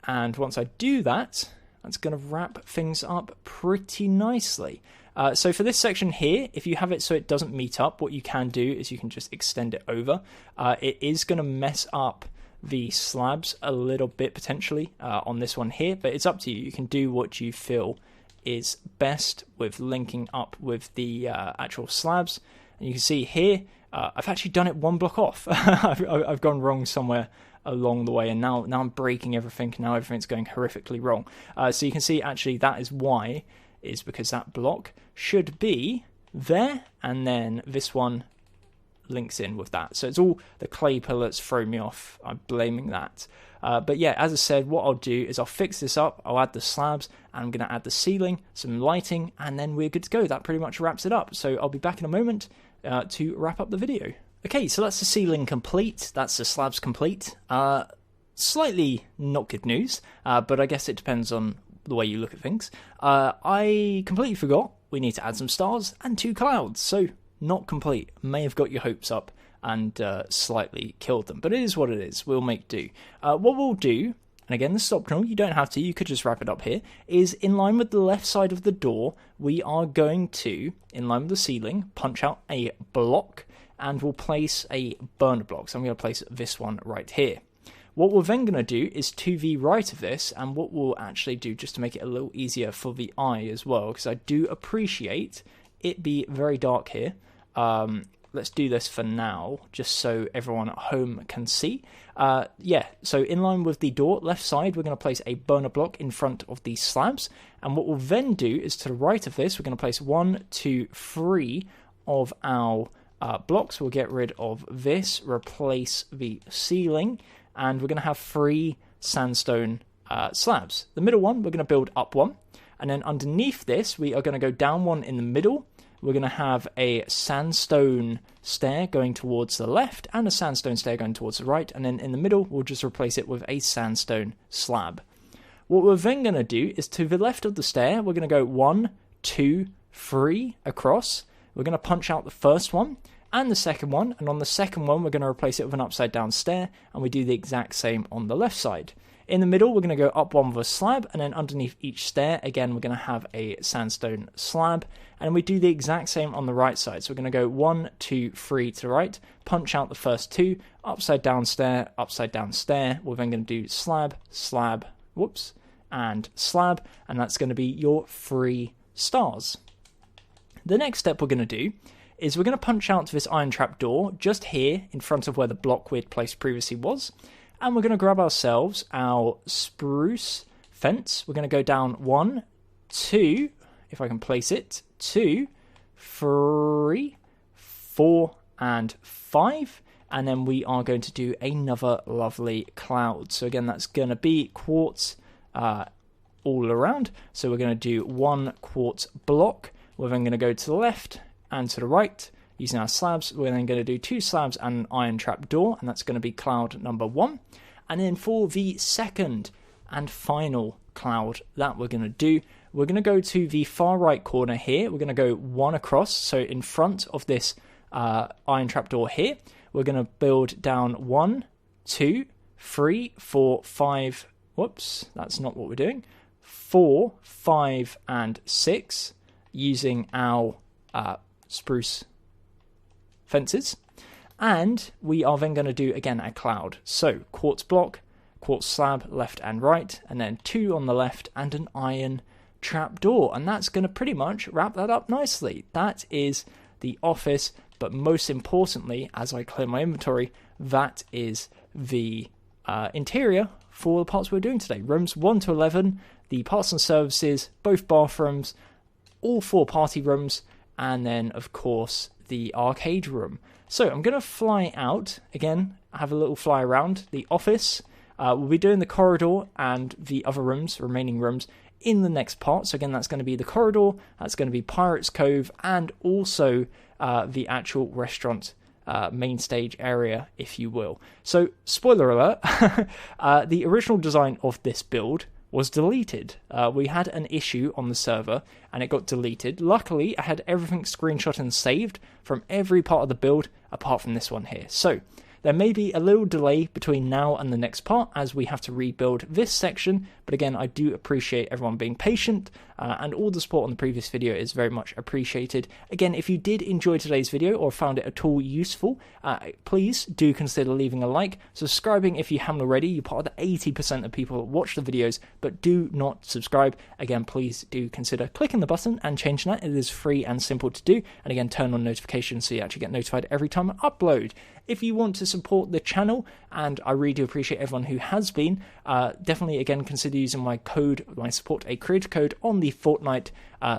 And once I do that, that's going to wrap things up pretty nicely. So for this section here, if you have it so it doesn't meet up, what you can do is you can just extend it over. It is going to mess up the slabs a little bit potentially on this one here, but it's up to you. You can do what you feel is best with linking up with the actual slabs. And you can see here, I've actually done it 1 block off. I've gone wrong somewhere along the way, and now I'm breaking everything. Now everything's going horrifically wrong. So you can see actually that is why, is because that block should be there, and then this one links in with that. So it's all the clay pillars throw me off. I'm blaming that. But yeah, as I said, what I'll do is I'll fix this up, I'll add the slabs, and I'm going to add the ceiling, some lighting, and then we're good to go. That pretty much wraps it up. So I'll be back in a moment to wrap up the video. Okay, so that's the ceiling complete, that's the slabs complete. Slightly not good news, but I guess it depends on the way you look at things. I completely forgot we need to add some stars and 2 clouds, so not complete. May have got your hopes up and slightly killed them, but it is what it is. We'll make do. What we'll do, and again, this is optional, you don't have to, you could just wrap it up here, is in line with the left side of the door, we are going to, in line with the ceiling, punch out a block, and we'll place a burner block. So I'm going to place this one right here. What we're then going to do is to the right of this, and what we'll actually do, just to make it a little easier for the eye as well, because I do appreciate it be very dark here. Let's do this for now, just so everyone at home can see. Yeah, so in line with the door, left side, we're going to place a burner block in front of these slabs. And what we'll then do is to the right of this, we're going to place 1, 2, 3 of our blocks. We'll get rid of this, replace the ceiling, and we're going to have 3 sandstone slabs. The middle one, we're going to build up 1. And then underneath this, we are going to go down 1 in the middle. We're going to have a sandstone stair going towards the left and a sandstone stair going towards the right. And then in the middle, we'll just replace it with a sandstone slab. What we're then going to do is to the left of the stair, we're going to go 1, 2, 3 across. We're going to punch out the first one and the second one. And on the second one, we're going to replace it with an upside down stair. And we do the exact same on the left side. In the middle, we're going to go up 1 with a slab, and then underneath each stair, again, we're going to have a sandstone slab, and we do the exact same on the right side. So we're going to go 1, 2, 3 to the right, punch out the first 2, upside down stair, we're then going to do slab, slab, whoops, and slab, and that's going to be your 3 stars. The next step we're going to do is we're going to punch out to this iron trap door, just here, in front of where the block we had placed previously was. And we're going to grab ourselves our spruce fence. We're going to go down 1, 2, if I can place it, 2, 3, 4, and 5. And then we are going to do another lovely cloud. So again, that's going to be quartz all around. So we're going to do 1 quartz block. We're then going to go to the left and to the right. Using our slabs, we're then going to do 2 slabs and an iron trap door, and that's going to be cloud number 1. And then for the second and final cloud that we're going to do, we're going to go to the far right corner here. We're going to go 1 across, so in front of this iron trap door here, we're going to build down 1, 2, 3, 4, 5. Whoops, that's not what we're doing. 4, 5, and 6 using our spruce fences, and we are then going to do again a cloud. So quartz block, quartz slab left and right, and then 2 on the left and an iron trap door, and that's going to pretty much wrap that up nicely. That is the office, but most importantly, as I clear my inventory, that is the interior for the parts we're doing today. Rooms 1 to 11, the parts and services, both bathrooms, all 4 party rooms, and then of course the arcade room. So I'm going to fly out, again, have a little fly around the office. We'll be doing the corridor and the other rooms, remaining rooms, in the next part. So again, that's going to be the corridor, that's going to be Pirates Cove, and also the actual restaurant main stage area, if you will. So, spoiler alert, the original design of this build was deleted. We had an issue on the server and it got deleted. Luckily, I had everything screenshot and saved from every part of the build apart from this one here. So, there may be a little delay between now and the next part as we have to rebuild this section, but again, I do appreciate everyone being patient, and all the support on the previous video is very much appreciated. Again, if you did enjoy today's video or found it at all useful, please do consider leaving a like, subscribing if you haven't already. You're part of the 80% of people that watch the videos but do not subscribe. Again, please do consider clicking the button and changing that. It is free and simple to do, and again, turn on notifications so you actually get notified every time I upload. If you want to support the channel, and I really do appreciate everyone who has been, definitely again consider using my code, my support a creator code on the Fortnite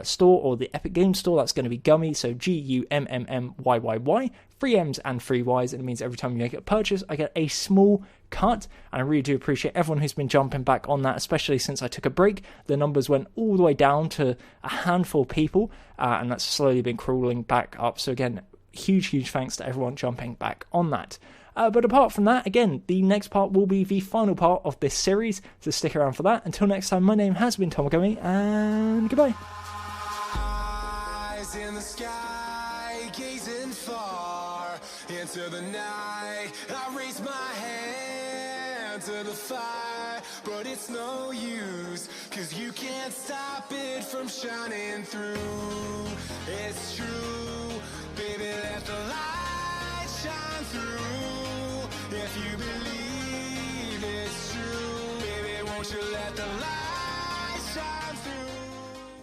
store or the Epic Games store. That's going to be Gummy, so Gummmyyy, free M's and free Y's, and it means every time you make a purchase, I get a small cut, and I really do appreciate everyone who's been jumping back on that, especially since I took a break. The numbers went all the way down to a handful of people, and that's slowly been crawling back up. So again, huge thanks to everyone jumping back on that. But apart from that, again, the next part will be the final part of this series, so stick around for that. Until next time, my name has been Gummy, and goodbye. Eyes in the sky, gazing far into the night. I raise my hand to the fire, but it's no use, 'cause you can't stop it from shining through. It's true, baby, let the light shine through. If you believe it's true, baby, won't you let the light shine through?